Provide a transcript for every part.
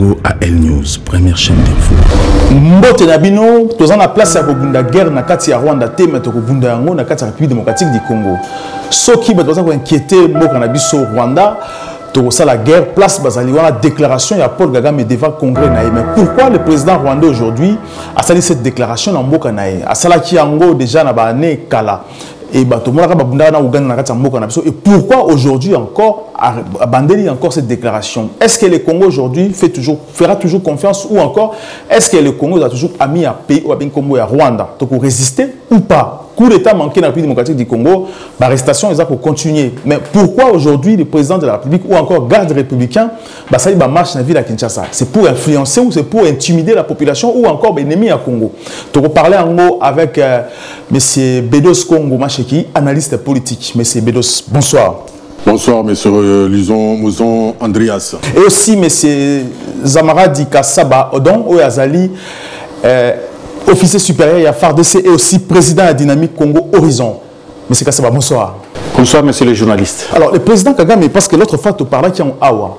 Congo à L News, première chaîne d'info. Mbote Nabino, tous en la place à Kobunda guerre na kati ya Rwanda te mais Kobunda yango na kati ya République démocratique du Congo. Ce qui va doit inquiéter mboka na biso Rwanda, to ça la guerre place bazali wana déclaration ya Paul Kagame devant congrès na mais pourquoi le président rwandais aujourd'hui a sali cette déclaration na mboka na ye? A sala ki yango déjà na ba année kala. Et bah, tout le monde et pourquoi aujourd'hui encore abandonner encore cette déclaration? Est-ce que le Congo aujourd'hui fera toujours confiance ou encore est-ce que le Congo a toujours ami à pays ou à Congo et à Rwanda donc pour résister ou pas? Coup d'État manqué dans la République démocratique du Congo, l'arrestation est pour continuer. Mais pourquoi aujourd'hui le président de la République ou encore garde républicain ça y marche dans la ville à Kinshasa? C'est pour influencer ou c'est pour intimider la population ou encore l'ennemi à Congo? Donc on parlait en gros avec M. Bedos Congo Macheki, analyste politique. M. Bedos, bonsoir. Bonsoir, M. Lison Mouzon Andreas. Et aussi M. Zamaradi Kassaba Odon Oyazali, officier supérieur à FARDC et aussi président de la Dynamique Congo Horizon. M. Kassaba, bonsoir. Bonsoir, monsieur le journaliste. Alors, le président Kagame, parce que l'autre fois, tu parlais qu'il y a un Awa,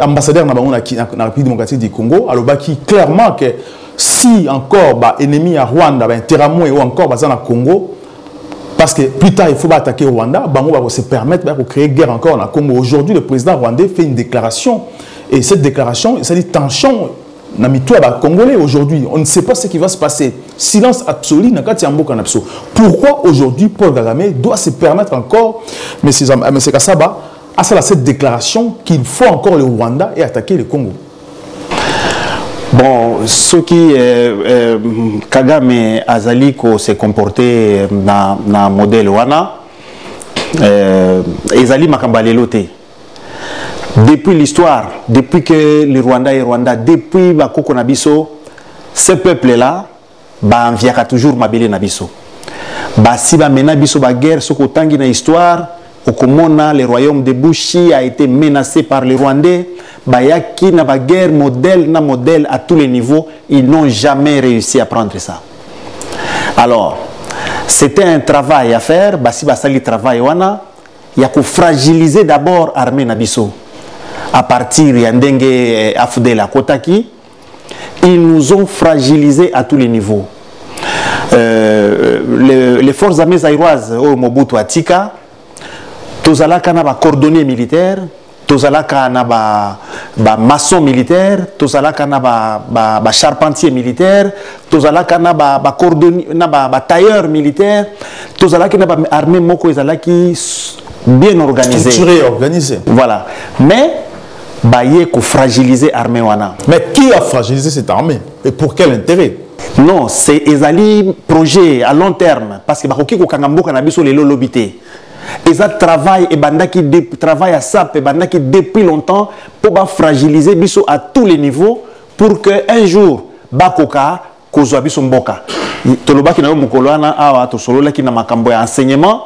ambassadeur dans la République démocratique du Congo, alors qui clairement que si encore ennemi à Rwanda, Teramoué ou encore dans le Congo, parce que plus tard il faut attaquer Rwanda, Bango va se permettre de créer guerre encore dans le Congo. Aujourd'hui, le président rwandais fait une déclaration et cette déclaration, ça dit tension. Congolais aujourd'hui, on ne sait pas ce qui va se passer. Silence absolu. Pourquoi aujourd'hui Paul Kagame doit se permettre encore, M. Kassaba, à cette déclaration qu'il faut encore le Rwanda et attaquer le Congo? Bon, ce qui Kagame Azali s'est comporté dans le modèle Wana, Azali Makambalé. Depuis l'histoire, depuis que le Rwanda est Rwanda, depuis Bakoko Nabiso, ce peuple-là, enviera toujours Mabele Nabiso. Si mena biso ba guerre, ce qu'on tangi na histoire, au Komona, le royaume de Bushi a été menacé par les Rwandais. Yaki na ba guerre modèle à tous les niveaux, ils n'ont jamais réussi à prendre ça. Alors, c'était un travail à faire. Si basali travail wana, il y a que fragiliser d'abord l'armée Nabiso. À partir de Afdel à Kotaki, ils nous ont fragilisés à tous les niveaux. Les forces armées zaïroises au Mobutu Atika, Tozalaka na ba cordonnier militaire, Tozalaka na ba maçon militaire, Tozalaka na ba charpentier militaire, Tozalaka na ba cordonnier na ba tailleur militaire, Tozalaka na ba armée moko ezalaki bien organisée. Structurée, organisée. Voilà. Mais il faut fragiliser l'armée wana. Mais qui a fragilisé cette armée? Et pour quel intérêt? Non, c'est un projet à long terme. Parce que Bakoki Kokangamboka Nabiso les lobité. Et ça travaille à ça depuis longtemps pour fragiliser Biso à tous les niveaux pour qu'un jour Bakoka Kozwa Biso Mboka. Tolobaki na Mokoloana awa to solo ki na makambo ya enseignement.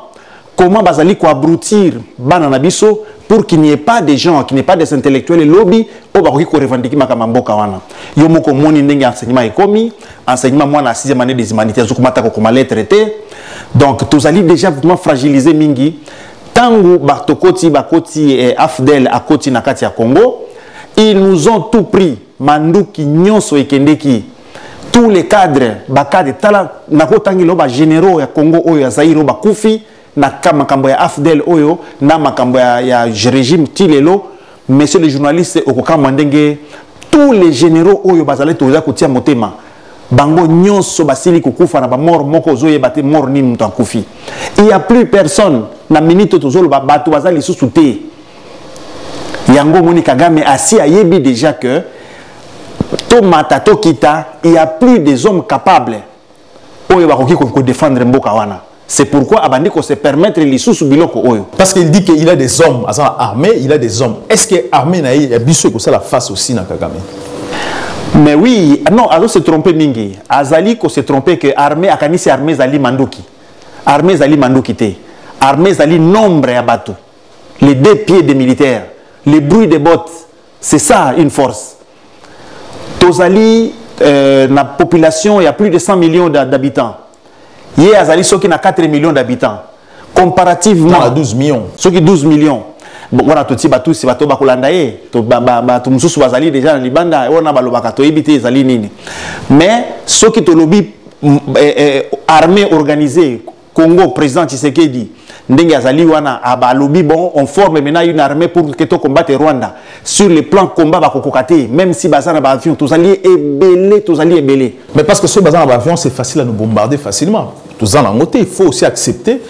Comment bazali ko abrutir bana na biso pour qu'il n'y ait pas de gens, qu'il n'y ait pas des intellectuels et lobby au baroki ko revendiquer makamamboka wana. Yo moko moni ndenge enseignement ekomi, enseignement moi na 6e année des humanités zo komata ko komale traité. Donc tozali déjà vraiment fragilisé mingi tangu bakoti et Afdel akoti na kati ya Congo, ils nous ont tout pris manduki nyonso ekendeki. Tous les cadres bakade tala nakotangi lo ba généraux ya Congo oyo ya Zaïre ba kufi na makambo ya Afdel oyo na makambo ya régime tilelo. Monsieur le journaliste okoka mandenge tous les généraux oyo bazale toza kotia motema bango nyonso basili kokufa na ba mort moko zoye bate mort ni mutu akufi. Il y a plus personne na minute tozolo ba bato bazali susute yango moni Kagame asi ayebi déjà que tomata tokita il y a plus des hommes capables oyo bakoki ko défendre mboka wana. C'est pourquoi Abandiko se permettre les sous-biloko oyo. Parce qu'il dit qu'il a des hommes, à l'armée, il a des hommes. Est-ce que l'armée n'a pas besoin de la face aussi dans Kagame? Mais oui, non, alors se tromper mingi. Azali ko se tromper que l'armée a kanisi armée zali mandoki. Armée zali mandoki te. Armée zali nombre à bateau. Les 2 pieds des militaires, les bruits des bottes, c'est ça une force. Tozali, la population, il y a plus de 100 millions d'habitants. Il y a 4 millions d'habitants. Comparativement à 12 millions. Ceux qui 12 millions. voilà toti batu si bato bakolanda ye to ba mususu bazali déjà na libanda ona balobaka to ebité ezali nini mais soki to lobi armée organisée Congo président Tshisekedi ndenge azali wana abalobi bon on forme maintenant une armée pour que to combattre Rwanda sur le plan combat ba kokokate même si bazana ba avion tous alliés ébélé mais parce que ce bazana ba avion c'est facile à nous bombarder facilement tous en côté il faut aussi accepter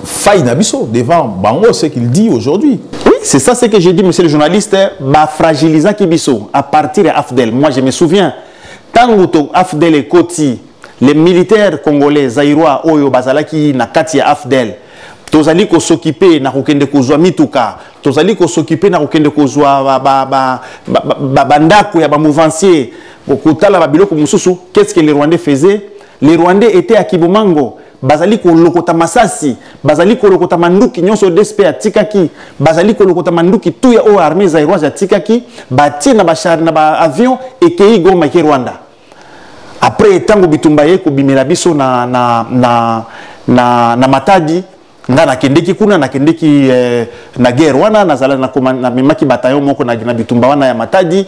faille nabiso devant bango ce qu'il dit aujourd'hui. Oui, c'est ça ce que j'ai dit monsieur le journaliste ba fragiliser Kibiso à partir de Afdel. Moi je me souviens tango to Afdel et Koti les militaires congolais zaïrois oyo bazalaki na kati ya Afdel tozali ko s'occuper na kokende kozwa mituka tozali ko s'occuper na kokende kozwa bandako ya ba mouvancier kokutala ba biloko mususu. Qu'est-ce que les Rwandais faisaient? Les Rwandais étaient à Kibomango bazali ko lokota masasi bazali ko lokota manduki nyonso DSP ya tikaki bazali ko lokota manduki tout ya o armée zaïroise ya tikaki batie na ba char na ba avion et kei Goma ki Rwanda. Après tango bitumba ye ko bimela biso na Matadi nga na kendeki kuna na kendeki na guerre wana nazala na memaki bataillon moko na bitumba wana ya Matadi.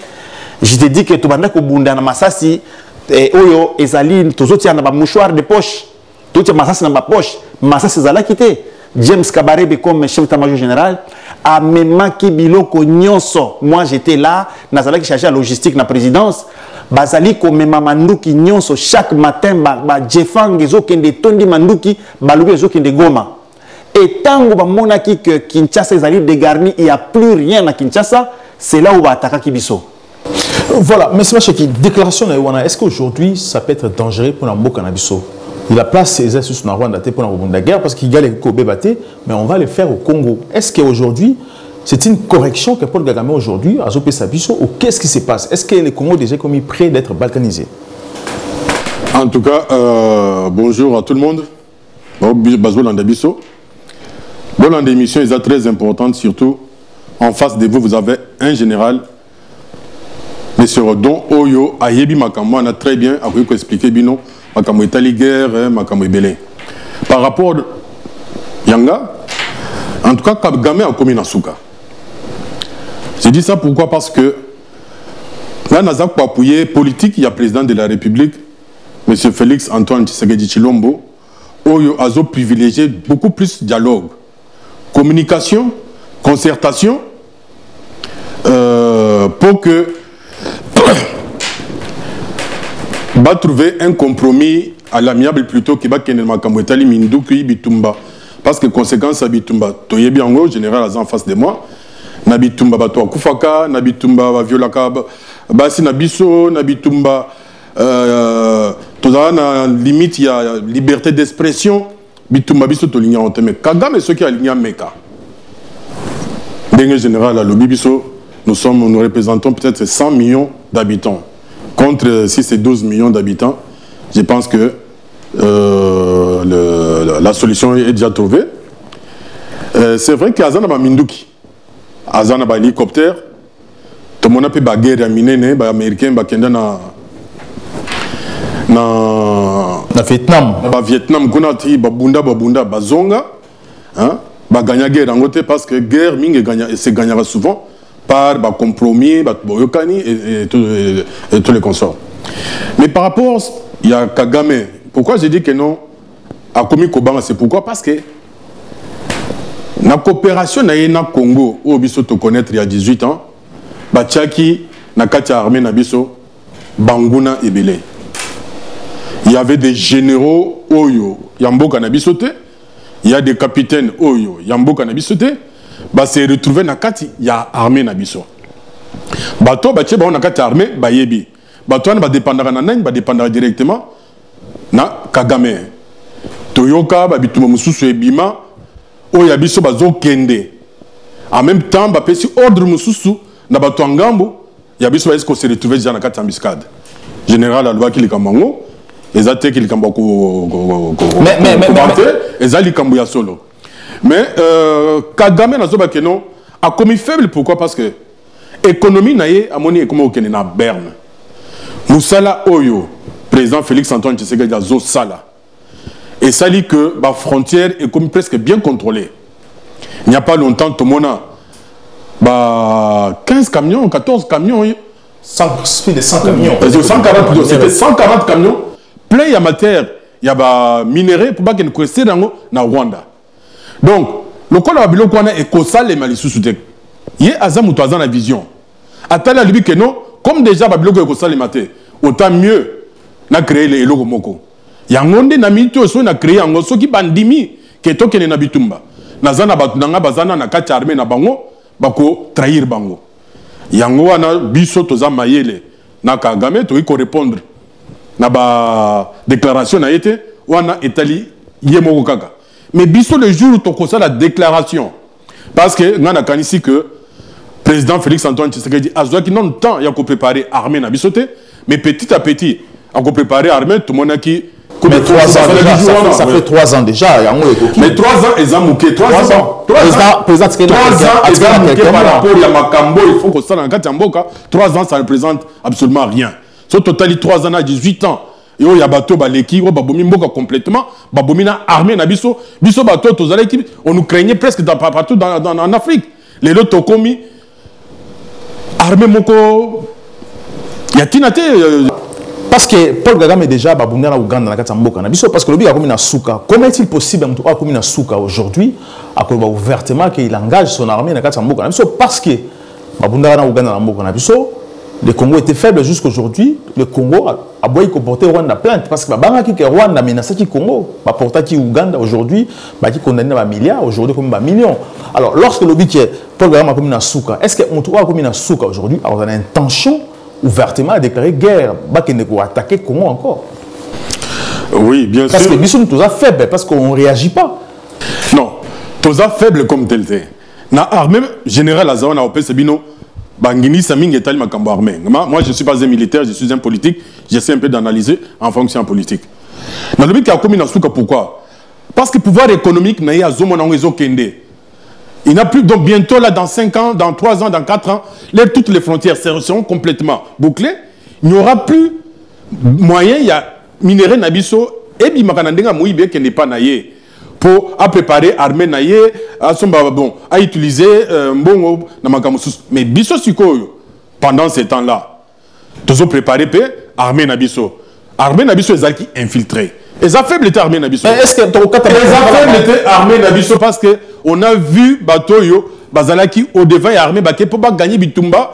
Je te dis que to banda ko bunda na masasi oyo ezali tozotia na ba mouchoir de poche tout masasi na ba poche masasi zala kité. James Kabarebe comme chef d'état-major général a memaki biloko nyonso. Moi j'étais là nazala ki chargé la logistique na présidence bazali ko mema manduki nyonso chaque matin ba jefang ezokende tondi manduki balubi ezokende Goma. Et tango ba monaki que Kinshasa ezali dégarni, il y a plus rien à Kinshasa, c'est là où va attaquer Kibiso. Voilà, mais c'est pas qui déclaration na wana est-ce qu'aujourd'hui ça peut être dangereux pour Mboka na biso? Il a placé ses assus na Rwanda pour la guerre parce qu'il y a les Kobebate, mais on va le faire au Congo. Est-ce qu'aujourd'hui c'est une correction que Paul Kagame aujourd'hui a Zopé Sabiso ou qu'est-ce qui se passe? Est-ce que le Congo est déjà commis prêt d'être balkanisé? En tout cas, bonjour à tout le monde. Bon, l'émission est très importante, surtout en face de vous, vous avez un général, M. Rodon Oyo Ayebi Makambo, on a très bien expliqué Bino, Makambo Itali guerre, Makambo Belé. Par rapport à Yanga, en tout cas, Kagame a commis Nasuka. J'ai dit ça pourquoi? Parce que là, nous avons appuyé politique, il y a le président de la République, M. Félix Antoine Tshisekedi Tshilombo, Oyo Azo privilégié beaucoup plus dialogue, communication, concertation, pour que va trouver un compromis à l'amiable plutôt que va kenel makambo etali minduki bitumba parce que conséquence à bitumba toyebi ango général en face de moi na bitumba bato akufaka na bitumba ba violaka basi na biso na bitumba tozana na limite ya liberté d'expression bitumba biso to linya oteme Kagame ceux qui alignent meka Dengue général à l'Obibiso, nous représentons peut-être 100 millions d'habitants. Contre 6 et 12 millions d'habitants, je pense que la solution est déjà trouvée. C'est vrai qu'Azana ba Minduki, Azana ba hélicoptère, tout le monde a pu baguer à Minene, ba américain, ba Kenda na Vietnam. Ba Vietnam, Gonati, ba Bunda, ba Zonga, hein? Bah gagner guerre en côté parce que guerre mingi se gagnera souvent par bah compromis bah boyokani et tous les consorts. Mais par rapport il y a Kagame, pourquoi j'ai dit que non a commis Kobanga, c'est pourquoi parce que la coopération na Congo au biso te connaître il y a 18 ans bah Tchaki na katia armée na biso Banguna et Belé. Il y avait des généraux Oyo Yamboka na bisote. Il y a des capitaines Oyo, Yambo Kanabisote, bah c'est retrouvé na kati, il y a armée Nabiso. Bato, bah on a kati armée, bah yebi. Bato, bah dépendra na nain, bah dépendra directement na Kagame. Toyoka, bah bituma mususu ebima, Oyabiso bah zo kende. En même temps, bah pesi ordre mususu, na bato angambo, Yabiso bah est-ce qu'on s'est retrouvé déjà na kati embuscade. Général Alba qui les Kamango. Les attaques qui sont solo. Mais Kagame a commis faible. Pourquoi? Parce que l'économie n'a moni comme au na Berne. Moussala Oyo, président Félix Antoine Tshisekedi a Sala. Et ça dit que la frontière est comme presque bien contrôlée. Il n'y a pas longtemps, tout le monde 15 camions, 14 camions. Plus de 100 camions. 140, c'était 140 camions. Plein de matière, il y a des minéraux pour que nous connaissions dans Rwanda. Donc, le col de Biloko est colossal et malissous. Il y a la vision. Attends la Libye que non, comme déjà Biloko est colossal et maté, autant mieux, on a créé les logos moko. Il y a un monde qui a créé un monde qui bandimi qui est toqué na bitumba. Nazana batunanga bazana na kati armée na bango bako trahir bango. Yango wana biso toza mayele na Kagame to iko répondre na ba déclaration na été wana etali yemoko kaka. Mais biso le jour où to kosa la déclaration parce que ngana kanisi que président Félix Antoine Tshisekedi azwa ki non temps ya ko préparer armée na bisoté mais petit à petit a ko préparer armée tout monde qui mais 3 ans déjà, ça fait 3 ans déjà. Mais 3 ans, ils ont mouqué. 3 ans. 3 ans, ils ont mouqué par rapport à Makambo. Il faut que ça, 3 ans, ça représente absolument rien. Sur total, 3 ans à 18 ans. Et il y a bateau, baleki, babomi mboka complètement. Babomi na armée na biso. Biso bateau, on nous craignait presque partout en Afrique. Les lots tokomi, armée moko. Il y a tinate. Parce que Paul Kagame est déjà babouné à Ouganda parce que le but a commis na souka. Comment est-il possible à commis na souka aujourd'hui à quoi ouvertement qu'il engage son armée na Katsamboka parce que babouné à Ouganda le Congo était faible jusqu'aujourd'hui. Le Congo a beau comporter Rwanda plainte parce que Banga qui Rwanda menace qui Congo, ba porta qui Ouganda aujourd'hui, ba qui condamné à milliards aujourd'hui comme ba millions. Alors lorsque le but est Paul Kagame a commis na souka, est-ce que on a commis na souka aujourd'hui alors on a intention ouvertement à déclarer guerre, pour attaquer Congo encore. Oui, bien parce sûr. Parce que nous sommes tous faibles, parce qu'on ne réagit pas. Non, tous faibles comme tel. Na armée générale à Zawana Opé Sebino, Bangini Saming et Talima Kambo armée. Moi, je ne suis pas un militaire, je suis un politique. J'essaie un peu d'analyser en fonction politique. Dans le but qui a commis dans Souka, pourquoi? Parce que le pouvoir économique n'a pas de Kende. Il n'a plus, donc bientôt, là, dans 5 ans, dans 3 ans, dans 4 ans, toutes les frontières seront complètement bouclées. Il n'y aura plus moyen, il y a minéraux Nabiso, et puis Makanandinga Mouibé qui n'est pas naïe, pour préparer l'armée naïe, à utiliser Mbongo, Namakamousous. Mais Biso Sikoyo, pendant ces temps-là, tous ont préparé l'armée Nabiso. L'armée Nabiso est infiltrée. Les affaires étaient armées Nabiso. Est-ce que les affaires étaient armées Nabiso parce que on a vu Batoyo, Bazalaki au devant et armée pour gagner Bitumba,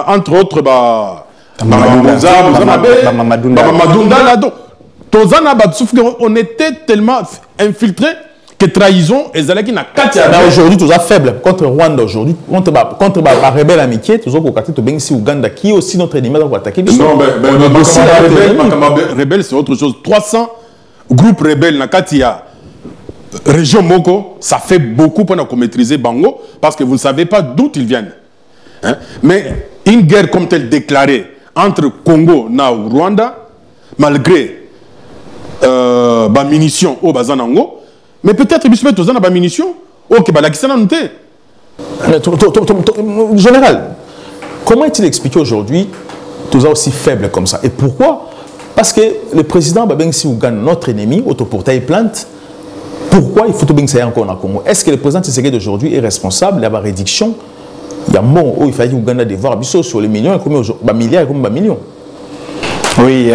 entre autres Mamadunda. On était tellement infiltrés que trahison et Zalaki n'a qu'à aujourd'hui, tout ça faible contre Rwanda aujourd'hui, contre la rebelle amitié, tout ça pour attaquer Bensi Ouganda qui est aussi notre ennemi pour attaquer. Non, mais rebelle c'est autre chose. 300 groupes rebelles na Katia. Région Moko, ça fait beaucoup pour nous maîtriser Bango, parce que vous ne savez pas d'où ils viennent. Hein? Mais une guerre comme telle déclarée entre Congo et Rwanda, malgré les munitions au Bazanango, mais peut-être que vous avez des munitions au Kebalakistan. Général, comment est-il expliqué aujourd'hui tout ça aussi faible comme ça? Et pourquoi? Parce que le président Babensi Ouganda, notre ennemi, autoportail plainte. Pourquoi il faut que ça encore en Congo? Est-ce que le président Tshisekedi d'aujourd'hui est responsable de la réduction? Il y a un moment où il fallait Ouganda devoir sur les millions, comme milliards et comme millions. Oui,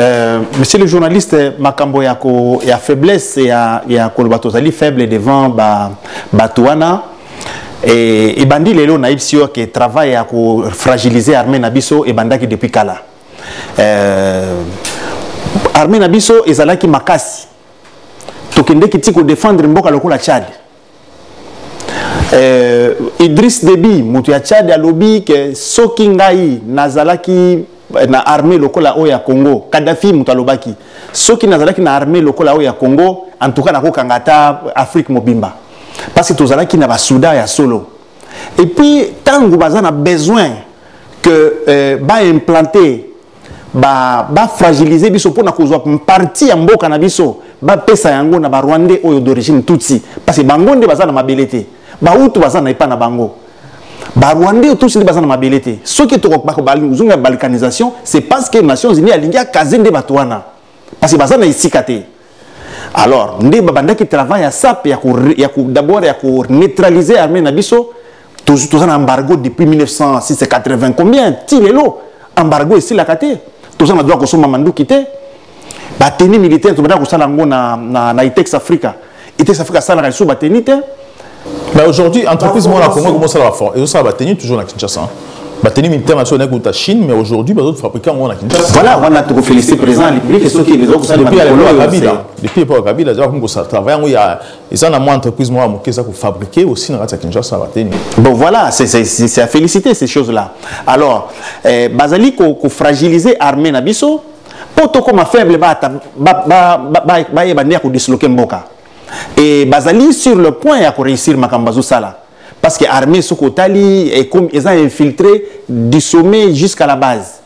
monsieur le journaliste, Makambo, il y a faiblesse, il y a Kolbatozali faible devant Batouana. Et Bandi Lelo Naïpsio qui travaille à fragiliser l'armée Nabiso et Bandaki depuis Kala. L'armée Nabiso est Zalaki Makasi. Tokende qui tiko défendre Mboka lokola Tchad. Idriss Déby, mutu ya Tchad ya lobby que soki ngai nazalaki na armée lokola oya Congo, Kadhafi mutu alobaki. Soki nazalaki na armée lokola oya Congo, en tout cas na kokangata Afrique mobimba. Parce que tozalaki na ba Soudan ya solo. Et puis tango bazana besoin que ba implanter ba fragiliser biso pour na kozwa partie ya mboka na biso ba pesa yango na ba Rwandais oyo d'origine tutsi parce que bango nde bazana mabelete ba utu bazana ipa na bango ba Rwandais tutsi nde bazana mabelete ce qui to ba uzunga balkanisation c'est parce que les Nations Unies alingia kazende batwana parce que bazana isikate. Alors nde babanda qui travaille à SAP ya d'abord ya ko neutraliser armée na biso Tous un embargo depuis 1980 combien Tilelo embargo ici la kate. Tous un droit consommer Mandou quitté. Bateni militaire tu bada ko sala ngo na Itex Africa. Itex Africa sala ka so bateni te. Mais aujourd'hui entreprise moi la Congo comment ça va faire? Et ça va tenir toujours na Kinshasa. Bateni militaire national de la Chine mais aujourd'hui les autres fabricants on a Kinshasa. Voilà, on a tout félicité président République et ceux qui les autres ça depuis Kabila. Depuis pas Kabila déjà comme ça travaille il y a ils ont moins entreprise moi qui ça pour fabriquer aussi na Kinshasa bateni. Bon voilà, c'est à féliciter ces choses-là. Alors bazali ko fragiliser armée na biso poto comme faible ba yebania ko disloquer mboka. Et bazali sur le point à réussir makambazo sala. Parce que l'armée Sokotali est comme ils ont infiltré du sommet jusqu'à la base.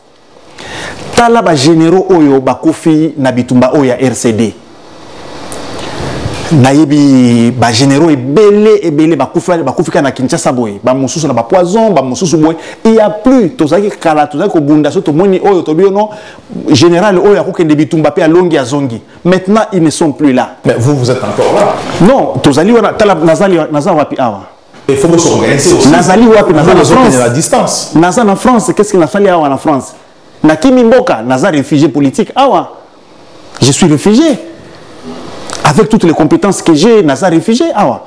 Tala ba généraux oyo ba kofi na bitumba oya RCD. Nayebi ba généraux ebele ba kofi na Kinshasa boy, ba mususu na ba poison, ba mususu boy. Il y a plus tozaki kala tozaki ko bunda so to moni oyo to biono général oyo akokende bitumba pe alongi azongi. Maintenant ils ne sont plus là. Mais vous êtes encore là. Non, tozali wana tala nazali wapi awa. Il faut que s'organiser aussi. Nazali wapi nazali France à la distance. Nazali en France, qu'est-ce qu'il a fallu awa en France? Nakimi Mboka, Nazali réfugié politique awa. Je suis réfugié. Avec toutes les compétences que j'ai, Nazali réfugié awa.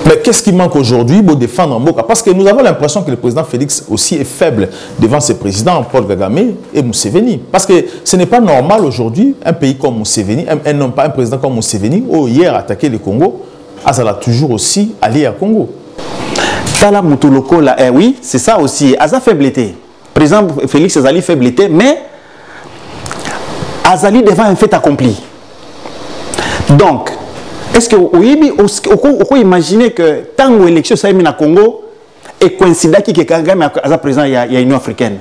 Mais qu'est-ce qui manque aujourd'hui pour défendre Mboka? Parce que nous avons l'impression que le président Félix aussi est faible devant ses présidents, Paul Kagame et Museveni. Parce que ce n'est pas normal aujourd'hui, un pays comme Museveni, non pas un président comme Museveni, où hier a attaqué le Congo, Azala a toujours aussi allié à Congo. Tala Moutuloko, oui, c'est ça aussi. Aza faiblité. Président Félix Azali faiblité, mais Azali devant un fait accompli. Donc, est-ce que vous pouvez imaginer que tant que l'élection s'est mise au Congo et coïncide que Kagame est président, il y a l'Union africaine.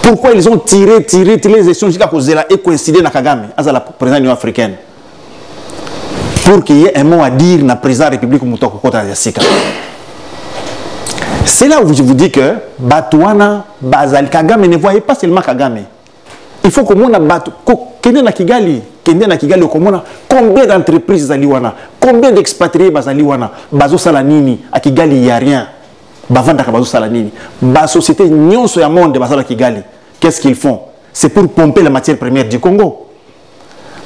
Pourquoi ils ont tiré les élections jusqu'à cause de là et coïncider avec Kagame, la président de l'Union africaine? Pour qu'il y ait un mot à dire dans le président de la République Moutoko Kota Yassika. C'est là où je vous dis que Batouana, Bazal Kagame ne voyait pas seulement Kagame. Il faut que mon Batou, Kende na Kigali, combien d'entreprises Zaliwana, combien d'expatriés Bazaliwana, Bazo Salanini, à Kigali, il n'y a rien. Bavanda Bazo Salanini. La société Nyon sur le monde de Bazala Kigali. Qu'est-ce qu'ils font? C'est pour pomper la matière première du Congo.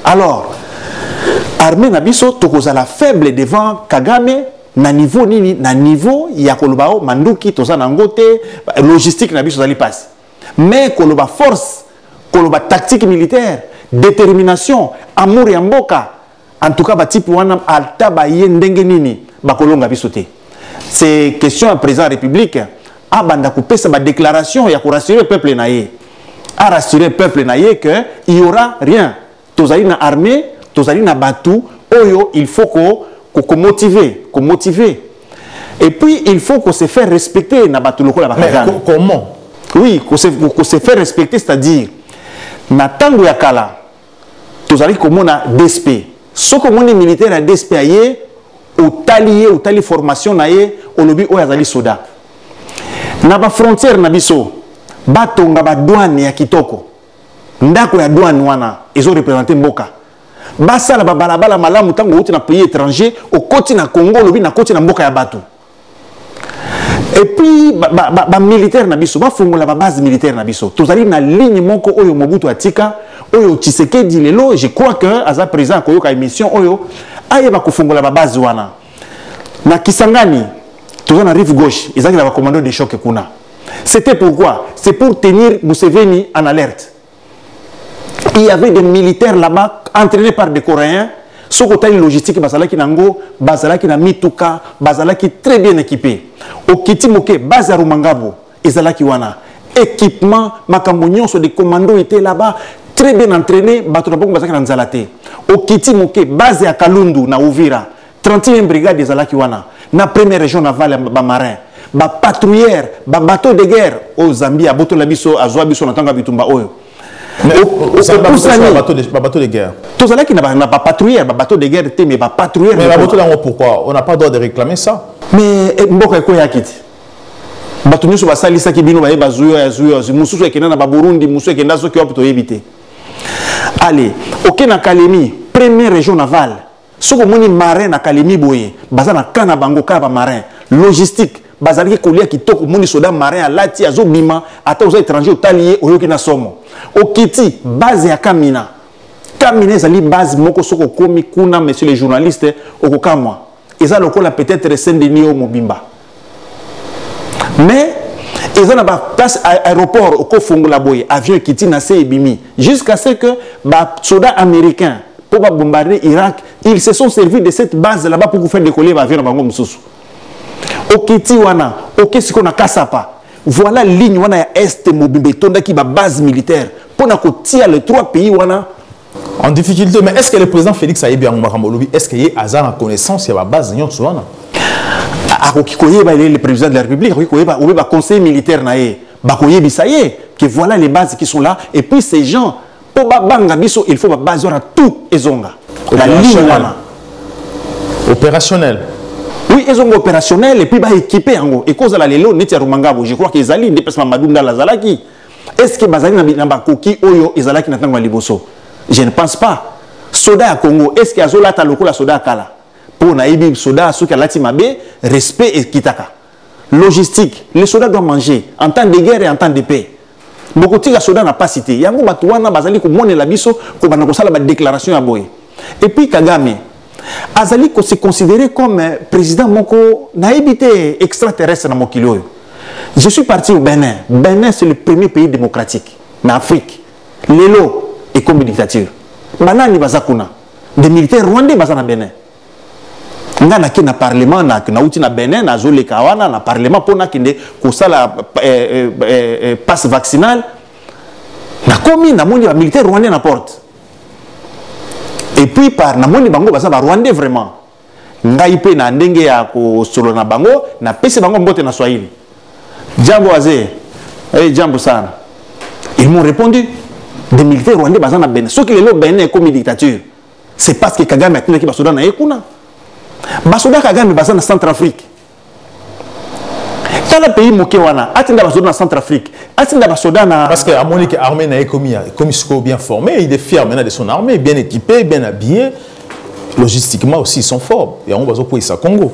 Alors, armée Nabiso, Tokozala faible devant Kagame. Na niveau nini na niveau ya kolobao manduki tozana ngote logistique na biso zali passe mais koloba force koloba tactique militaire détermination amour ya mboka en tout cas ba type wana alta ba yendenge nini ba kolonga biso te. C'est question à président de la République a banda kupesa ba déclaration ya ko rassurer le peuple naie a rassurer le peuple naie que il y aura rien tozali na armée tozali na batu oyo il faut qu'on motive. Et puis, il faut qu'on se fasse respecter. Mais comment? Oui, qu'on se fait respecter, c'est-à-dire, na tango ya kala, tous allez comme on a DSP. Ce que mon militaire a DSP aye, au tali formation naye, au lobby o yazali soda. Na ba frontière na biso, batonga ba douane ya kitoko. Ndako ya douane wana, ils ont représenté Mboka. Basa la balabala malamu tango uti na pays étranger au côté na Congo lobi na côté na mboka ya batu. Et puis ba militaire na biso ba fungola ba base militaire na biso. Tozali na ligne moko oyo Mobutu atika oyo Tshisekedi lelo je crois que aza président koyoka émission oyo aye ba kufungola ba base wana. Na Kisangani tozana na rive gauche ezaki na ba commando de choc kuna. C'était pourquoi? C'est pour tenir Museveni en alerte. Il y avait des militaires là-bas entraînés par des Coréens. Ce côté logistique, Bazalaki Nango, Bazalaki na Mituka, Bazalaki très bien équipé. Au Kitimoke, Bazaru Mangabo, Ezalaki Wana. Équipement, Makamonion, sur des commandos étaient là-bas, très bien entraînés, Baturabong Bazalaki Nanzalate. Au Kitimoke, Bazé à Kalundu, na Ouvira, 31e brigade des Zalaki Wana, na première région navale marin. Ba patrouillère, ba bateau de guerre au Zambie, à Boto Labiso, à Zoabiso, Natanga Bitumba Oyo. Mais bateau de guerre. Tout ça là qui n'a pas patrouillé, bateau de guerre, mais pas patrouillé. Mais bateau là, pourquoi? On n'a pas le droit de réclamer ça. Mais Mboka est quoi yakiti? Bateau nous va salir ça qui bino va bazuyo, mususu ekena na Burundi, mususu ekena zo qui opte éviter. Allez, OK na Kalemi, première région navale. Ce que moni marin na Kalemi boye, baza na kana bango ka ba marin, logistique, bazali kolia kitoko moni soda marin alati azo bima ata aux étrangers otalié oyoki na somo okiti base ya Kamina ezali base moko soko komi kuna monsieur les journalistes okokamwa eza lokola peut-être Saint-Denis au Mobimba mais ils ont une place aéroport au Kofungola boy avion kiti na se ebimi jusqu'à ce que ba soldats américains pour bombarder Irak ils se sont servis de cette base là-bas pour faire décoller ba avion na bango mususu okiti wana okesiko na Kasapa voilà ligne wana ya est Mobimba tonda ki ba base militaire pour na kotia les trois pays wana en difficulté. Mais est-ce que le président Félix Ayébi Amoumakamolobi, est-ce qu'il y a hasard en connaissance, il y a la base de Nyonsouana? Le président de la République, le conseil militaire, que voilà les bases qui sont là. Et puis ces gens, pour Bangabiso, il faut la base à tout Ezonga. La ligne opérationnel. Oui, ils sont opérationnels et puis équipés. Et cause de la Lélo, je crois qu'ils allaient déplacement Madounda la Zalaki. Est-ce que Bazali Nabakoki, Oyo, Ezalaki Natango Liboso? Je ne pense pas. Soda à Congo, est-ce qu'il y a Zola Taloko la Soda à Kala? Pour Naïbi Soda, Souka Latimabe, respect et Kitaka. Logistique, les soldats doivent manger en temps de guerre et en temps de paix. Beaucoup de soldats n'a pas cité. Yango Batouana, Bazali, Koumone Labiso, Kobanakosala, la déclaration à Boye. Et puis Kagame, Azali s'est considéré comme président Moko, naïbité extraterrestre dans Mokilo. Je suis parti au Bénin. Bénin, c'est le premier pays démocratique en Afrique. Lélo. Et comme dictature. Banani bazakuna. Des militaires rwandais bazana Bénin. Nga na ki na parlement na uti na Bénin na zole kawana na parlement pona kinde kosala passe vaccinal. Na komi na moni ba militaire rwandais na porte. Et puis par na moni bango bazana rwandais vraiment. Nga ipe na ndenge ya ko solo na bango na pese bango mbote na Swahili. Jambo wazee. Jambo sana. Ils m'ont répondu. Des militaires rwandais bazana Bénin. Ce qui est là Bénin comme dictature, c'est parce que Kagame a tenu qui basoda na ekuna. Basoda Kagame bazana Centrafrique. Quand le pays moké wana, atinda basoda na Centrafrique, atinda basoda na parce que à Monique armée na ekomi bien formé, il est fier maintenant de son armée, bien équipé, bien habillé. Logistiquement aussi ils sont forts. Et on va zo ça Congo.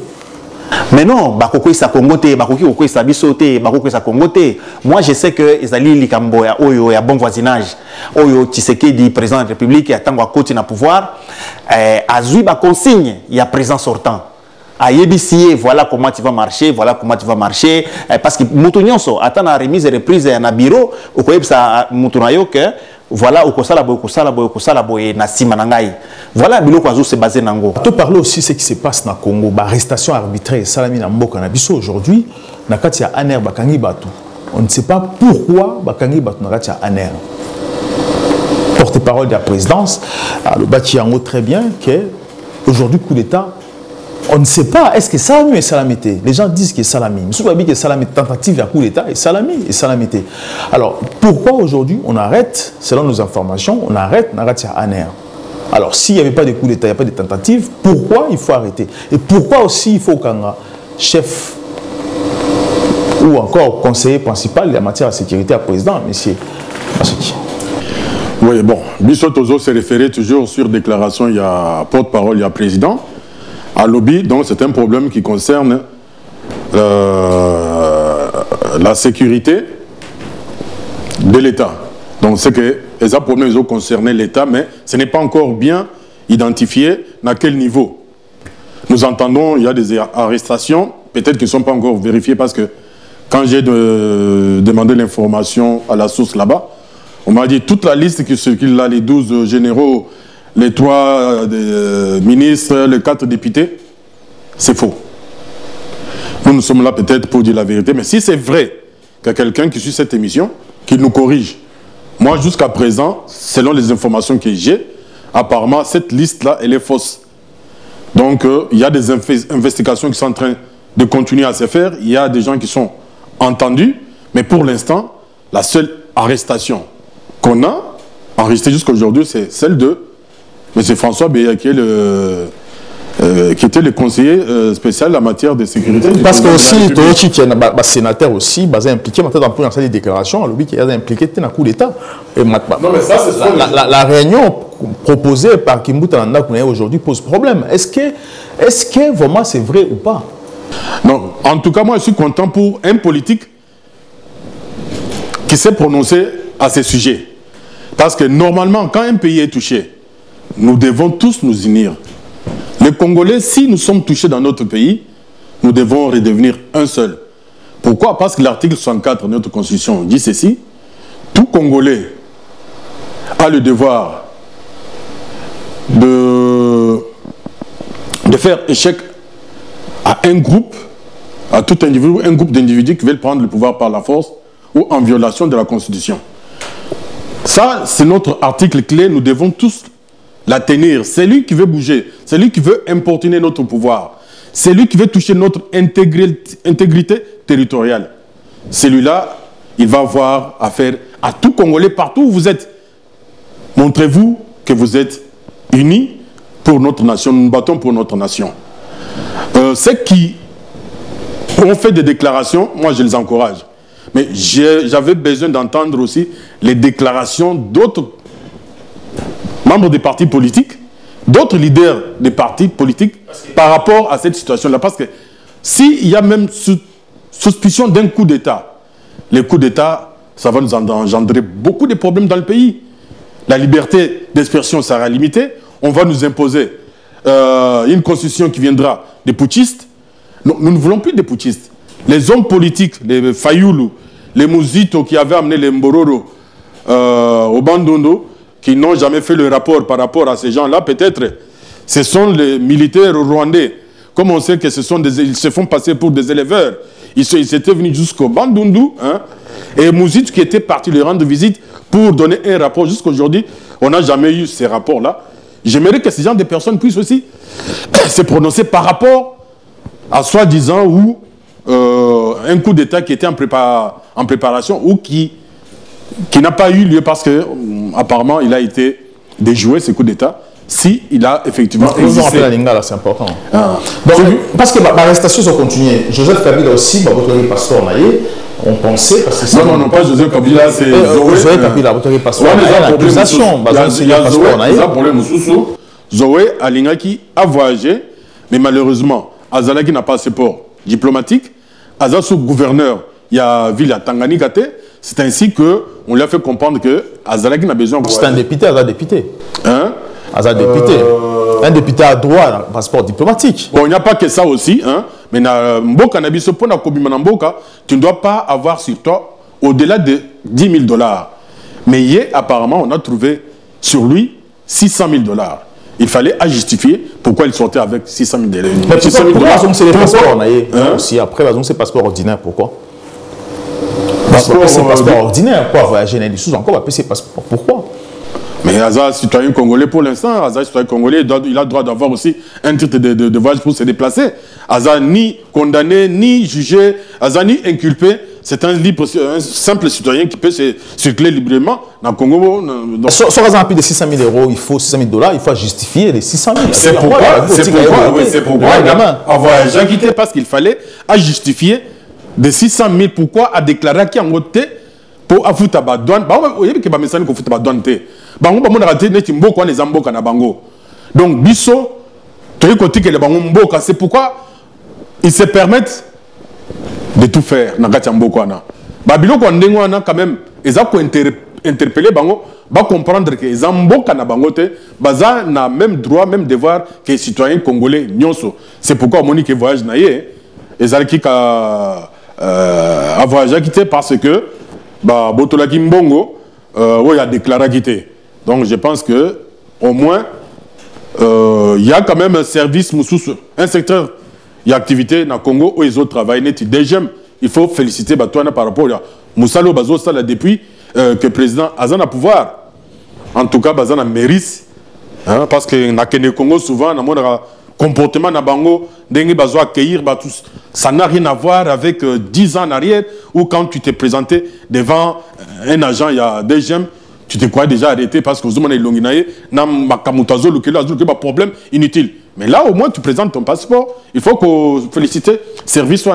Mais non, Bakoko sa Congoté, Bakoko sa Bisoté, Bakoko sa Congoté. Moi je sais que Ezali Likambo ya Oyo ya bon voisinage. Oyo Tshisekedi président de la République ya tango côté na pouvoir azui ba consigne, il y a président sortant. À Yebisier, voilà comment tu vas marcher, voilà comment tu vas marcher parce que Moutounionso attend la remise et reprise na bureau au koyeb sa Moutunayo que voilà au kosala boy na sima nangai. Voilà biloko azo se basé nango. Tu parles aussi ce qui se passe na Congo, arrestation arbitraire salami na mboka na biso aujourd'hui na kati ya Aner bakangi batu. On ne sait pas pourquoi bakangi batu na kati ya Aner. Porte-parole de la présidence le bâti yango très bien que aujourd'hui coup d'état on ne sait pas est-ce que Salami est salamité. Les gens disent que Salami. Nous sommes que Salami tentative à coup d'état et Salami est salamité. Alors pourquoi aujourd'hui on arrête, selon nos informations, on arrête Naratia Aner. Alors s'il n'y avait pas de coup d'état, il n'y a pas de tentative, pourquoi il faut arrêter? Et pourquoi aussi il faut qu'un chef ou encore conseiller principal en matière de sécurité à président, monsieur Massoki? Oui, bon, Bissot Ozo s'est référé toujours sur déclaration, il y a porte-parole, il y a président. À lobby, donc c'est un problème qui concerne la sécurité de l'État. Donc c'est que les problèmes ont concerné l'État, mais ce n'est pas encore bien identifié à quel niveau. Nous entendons, il y a des arrestations, peut-être qu'ils ne sont pas encore vérifiées parce que quand j'ai demandé l'information à la source là-bas, on m'a dit toute la liste qu'il a, les 12 généraux, les 3 ministres, les 4 députés, c'est faux. Nous sommes là peut-être pour dire la vérité, mais si c'est vrai qu'il y a quelqu'un qui suit cette émission, qu'il nous corrige. Moi, jusqu'à présent, selon les informations que j'ai, apparemment, cette liste-là, elle est fausse. Donc, il y a des investigations qui sont en train de continuer à se faire. Il y a des gens qui sont entendus, mais pour l'instant, la seule arrestation qu'on a enregistrée jusqu'à aujourd'hui, c'est celle de M. François Béa, qui était le conseiller spécial en matière de sécurité. Parce que aussi, il y a un sénateur aussi, impliqué dans des déclarations, qui est impliqué dans le coup d'État. Non, mais ça, c'est la réunion proposée par Kimbouta aujourd'hui pose problème. Est-ce que vraiment c'est vrai ou pas? Non, en tout cas, moi, je suis content pour un politique qui s'est prononcé à ces sujets. Parce que normalement, quand un pays est touché, nous devons tous nous unir. Les Congolais, si nous sommes touchés dans notre pays, nous devons redevenir un seul. Pourquoi? Parce que l'article 64 de notre Constitution dit ceci. Tout Congolais a le devoir de faire échec à un groupe, à tout individu, un groupe d'individus qui veulent prendre le pouvoir par la force ou en violation de la Constitution. Ça, c'est notre article clé, nous devons tous la tenir. C'est lui qui veut bouger, c'est lui qui veut importuner notre pouvoir, c'est lui qui veut toucher notre intégrité territoriale. Celui-là, il va avoir affaire à tout Congolais partout où vous êtes. Montrez-vous que vous êtes unis pour notre nation, nous nous battons pour notre nation. Ceux qui ont fait des déclarations, moi je les encourage. Mais j'avais besoin d'entendre aussi les déclarations d'autres membres des partis politiques, d'autres leaders des partis politiques par rapport à cette situation-là. Parce que s'il y a même suspicion d'un coup d'État, les coups d'État, ça va nous engendrer beaucoup de problèmes dans le pays. La liberté d'expression sera limitée. On va nous imposer une constitution qui viendra des putschistes. Nous ne voulons plus des putschistes. Les hommes politiques, les Fayoulou, les Mouzito qui avaient amené les Mbororo au Bandondo, qui n'ont jamais fait le rapport par rapport à ces gens-là, peut-être, ce sont les militaires rwandais. Comme on sait que ils se font passer pour des éleveurs. Ils étaient venus jusqu'au Bandundu, hein, et Mouzito qui était parti leur rendre visite pour donner un rapport. Jusqu'à aujourd'hui, on n'a jamais eu ces rapports-là. J'aimerais que ces gens de personnes puissent aussi se prononcer par rapport à soi-disant ou un coup d'État qui était en préparation ou qui n'a pas eu lieu parce que apparemment il a été déjoué, ce coup d'État, si il a effectivement existé. C'est important. Donc, parce que l'arrestation se continue. Joseph Kabila aussi, votre passeport on pensait parce que non, pas Joseph Kabila, c'est Zoé Kabila, votre passeport. Il y a un problème sous Zoé Alingaki a voyagé, mais malheureusement, Azalaki n'a pas de passeport diplomatique. Azasu gouverneur, il y a ville à Tanganyika. C'est ainsi qu'on lui a fait comprendre que Azalaki n'a besoin de. C'est un député, Azal député. Hein? Azal député. Un député a droit à un passeport diplomatique. Bon, il n'y a pas que ça aussi, hein. Mais Mboka Nabiso, pour Mboka, tu ne dois pas avoir sur toi au-delà de $10 000. Mais hier, apparemment, on a trouvé sur lui $600 000. Il fallait justifier pourquoi il sortait avec $600 000. Mais pourquoi c'est les passeports aussi après, c'est passeport ordinaire, pourquoi? C'est passeport ordinaire, quoi, voyager dans les sous encore, c'est passeport, pourquoi? Mais Azar, citoyen congolais pour l'instant, Azar, citoyen congolais, il a le droit d'avoir aussi un titre de voyage pour se déplacer. Azar, ni condamné, ni jugé, Azar, ni inculpé. C'est un simple citoyen qui peut circuler librement dans le Congo. Sur un prix de $600 000, il faut $600 000, il faut justifier les $600 000. C'est pourquoi avoir Jean quitté parce qu'il fallait justifier de $600 000. Pourquoi a déclaré qu'il y a un côté pour affouter la douane. Il y a des gens qui font la douane. Donc, biso, c'est pourquoi ils se permettent de tout faire dans le Mbokwana. Babilo quand même, ils ont interpellé bango, ba comprendre que les Mboka na bangote, baza na même droit, même devoir que les citoyens congolais nyonso. C'est pourquoi Monique voyage naie, ils ont qui a voyagé quitté parce que ba botolaki mbongo, il a déclaré quitter. Donc je pense que au moins il y a quand même un service un secteur. Il y a activité dans le Congo où ils ont travaillé. Il faut féliciter Batouana par rapport à Moussalo Bazo Sala depuis que le président Azan a pouvoir. En tout cas, Bazan a mérite. Hein, parce que dans le Congo, souvent, dans le comportement de Bango, accueillir, ça n'a rien à voir avec 10 ans en arrière où quand tu t'es présenté devant un agent, il y a des gemmes. Tu te crois déjà arrêté parce que vous avez un problème inutile. Mais là, au moins, tu présentes ton passeport. Il faut que féliciter le service.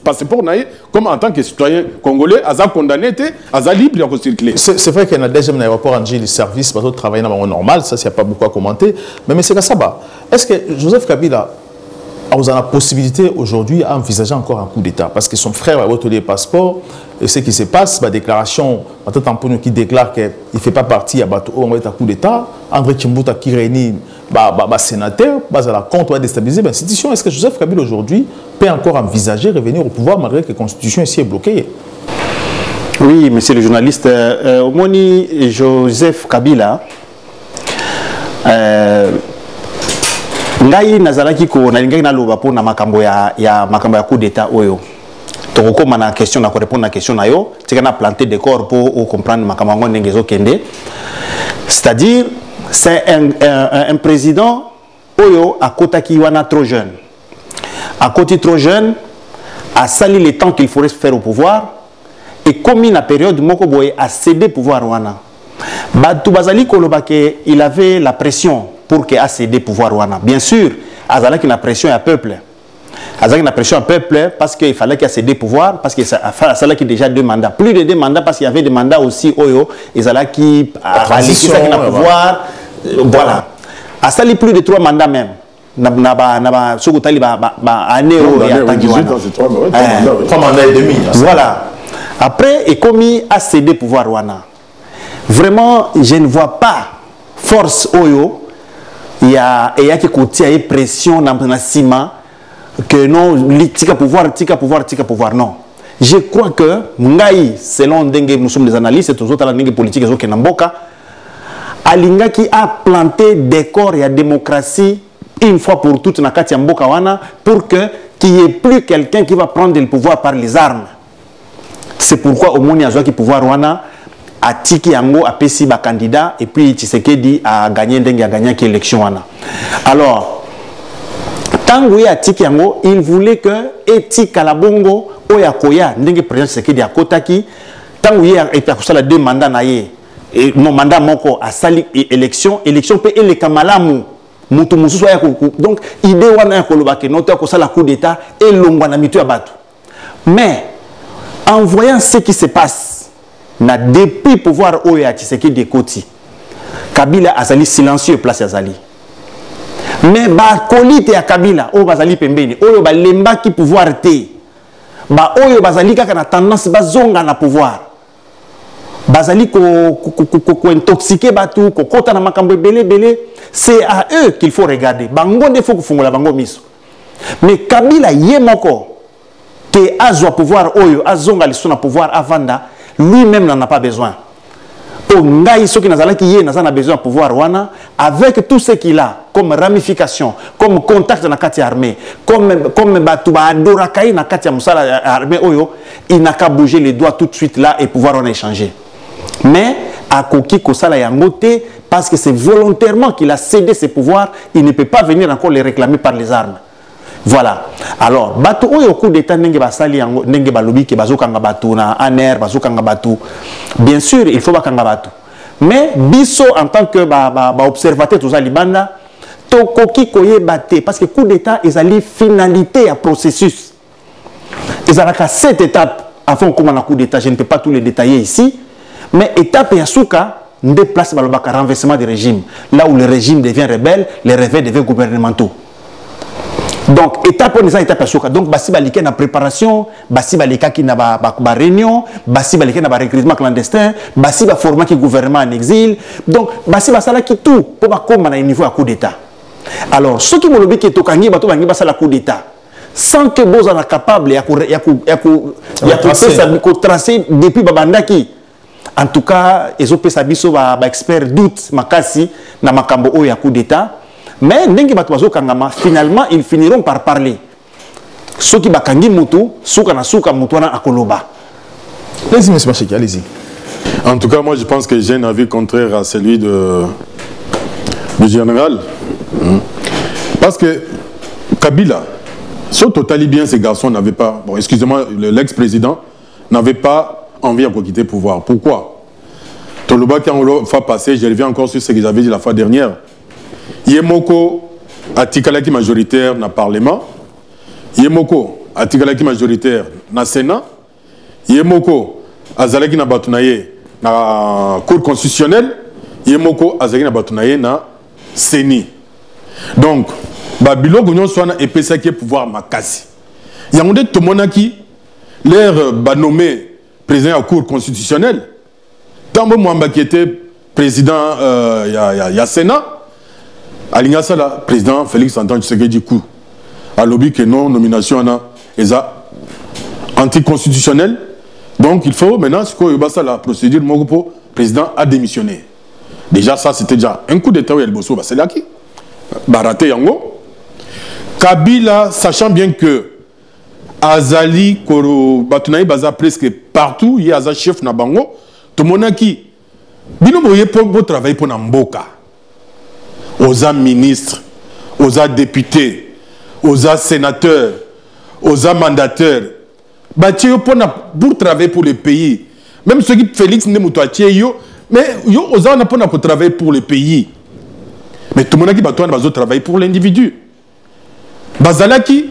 Passeport, comme en tant que citoyen congolais, Aza condamné, Aza libre de circuler. C'est vrai qu'il y a déjà un aéroport en le service, parce que travailler dans le normal, ça, il n'y a pas beaucoup à commenter. Mais c'est ça. Est-ce que Joseph Kabila, a la possibilité aujourd'hui à envisager encore un coup d'État parce que son frère a retenu les passeports et ce qui se passe, la déclaration, qui déclare qu'il ne fait pas partie à un coup d'État, André Kimbuta qui réunit sénateur, à la contre va déstabiliser l'institution. Est-ce que Joseph Kabila aujourd'hui peut encore envisager revenir au pouvoir malgré que la constitution ici est bloquée? Oui, monsieur le journaliste, Moni Joseph Kabila, ngai nazalaki ko nalingai na loba po na makambo ya coup d'état oyo. Toko na question na ko répondre na question na yo, tika na planter des corps pour comprendre makambo ngezo kende. C'est-à-dire c'est un président oyo a kotaki wana trop jeune. A côté trop jeune, a sali le temps qu'il faudrait faire au pouvoir et comme la période moko boye a cédé pouvoir wana. Batu bazali kolobake il avait la pression pour qu'il a cédé pouvoir wana. Bien sûr, azala qui na pression à peuple. Azala qui na pression à peuple parce qu'il fallait qu'il a cédé pouvoir parce que ça a déjà 2 mandats, plus de 2 mandats parce qu'il y avait des mandats aussi oyo azala qui a laissé ça na pouvoir voilà. Azali plus de 3 mandats même. Naba sokotali ba année au ya tangi wana. 3 mandats et demi. Voilà. Après et commis a cédé pouvoir wana. Vraiment, je ne vois pas force oyo. Il y a qui contient pression dans le ciment que non, tika pouvoir, non. Je crois que Ngai, selon nous sommes des analystes et tous autres dengue politiques et Namboka, Alinga qui a planté des corps et la démocratie une fois pour toutes na kati Mboka wana pour que qu'il n'y ait plus quelqu'un qui va prendre le pouvoir par les armes. C'est pourquoi au moins il y a qui pouvoir wana a tiki yango a pesi ba candidat et puis Tshisekedi a gagné l'élection wana. Alors tango ya tiki yango il voulait que etika la bongo oya koya ndenge président Tshisekedi a kotaki tango ya et pour ça la 2 mandats na ye et non mandat moko a sali élection pe ele kamalamu mutu mususu ya donc idée wana ya kolobake noto ko sala coup d'état et longwa na mitu ya batu. Mais en voyant ce qui se passe na depuis pouvoir oya Tshisekedi Koti Kabila azali silencieux place azali mais ba kolite ya Kabila o bazali pembeni oyo ba lemba ki pouvoir te ba oyo bazali kaka na tendance bazonga na pouvoir bazali ko intoxiquer batu ko kota na makambo belé c'est à eux qu'il faut regarder bango ne faut kufungola bango miso mais Kabila yemoko que azwa pouvoir oyo azonga lisuna pouvoir avanda lui-même n'en a pas besoin. Ngai soki nazalaki ye nazana besoin de pouvoir wana avec tout ce qu'il a comme ramification, comme contact na kati armée, comme batu ba adorakai na kati musala armée oyo, il n'a qu'à bouger les doigts tout de suite là et pouvoir en échanger. Mais à koki kosala yangote parce que c'est volontairement qu'il a cédé ses pouvoirs, il ne peut pas venir encore les réclamer par les armes. Voilà. Alors, batu oyo coup d'état nenge basali yango nenge balobi ke bazokanga batu na aner bazokanga batu. Bien sûr, il faut bakanga batu. Mais biso en tant que observateur tout ça libanda to koki koye baté parce que coup d'état ezali finalité à processus. Ezalaka 7 étapes avant comment na coup d'état, je ne peux pas tous les détailler ici, mais étape ya suka déplace balobaka renversement du régime. Là où le régime devient rebelle, les réveils deviennent gouvernementaux. Donc, étape on est étape à choc. Donc, basi balika na préparation, basi balika qui na ba réunion, basi balika na ba recrutement clandestin, basi ba format qui gouvernement en exil. Donc, basi basala qui tout pour ba comme na niveau à coup d'état. Alors, ceux qui molobi qui tokangi bato bangi basala coup d'état. Sans que boza na capable ya tracer depuis babandaki. En tout cas, ils ont pesa biso ba expert doute makasi na makambo o ya coup d'état. Mais finalement, ils finiront par parler. Ceux qui bakangi mutu, souka na souka mutuana akoloba. Allez-y, monsieur Machiki, allez-y. En tout cas, moi, je pense que j'ai un avis contraire à celui du général. Parce que Kabila, sur totalement bien, ces garçons n'avaient pas, bon, excusez-moi, l'ex-président n'avait pas envie de quitter le pouvoir. Pourquoi? Toloba qui a fait passer, je reviens encore sur ce que j'avais dit la fois dernière. Yemoko atikalaki majoritaire na parlement, Yemoko atikalaki majoritaire na sénat, Yemoko azalaki na batunaye na cour constitutionnelle, Yemoko azalaki na batunaye na CENI. Donc Babylone gagnon soit na épaisseur qui pouvoir makasi. Il y a un tout monde qui l'air nommé président à la Cour constitutionnelle. Tant que moi qui était président il y a Sénat, aligna ça là président Félix Antoine Tshisekedi coup. À lobby que non nomination na eza anticonstitutionnel. Donc il faut maintenant ce que ça la procédure pour président a démissionné. Déjà ça c'était déjà un coup d'état où il bosso c'est là qui baraté yango. Kabila, sachant bien que Azali, Koro, Batunaï, Baza presque partout, il y a un chef na bango, tout le monde qui, bino boye pour travailler pour Namboka, aux ministres, aux députés, aux sénateurs, aux mandataires, pour travailler pour le pays. Même ceux qui Félix ne moutoitier mais yo aux n'a pas pour travailler pour le pays. Mais tout le monde qui va travailler pour l'individu. Bazalaki,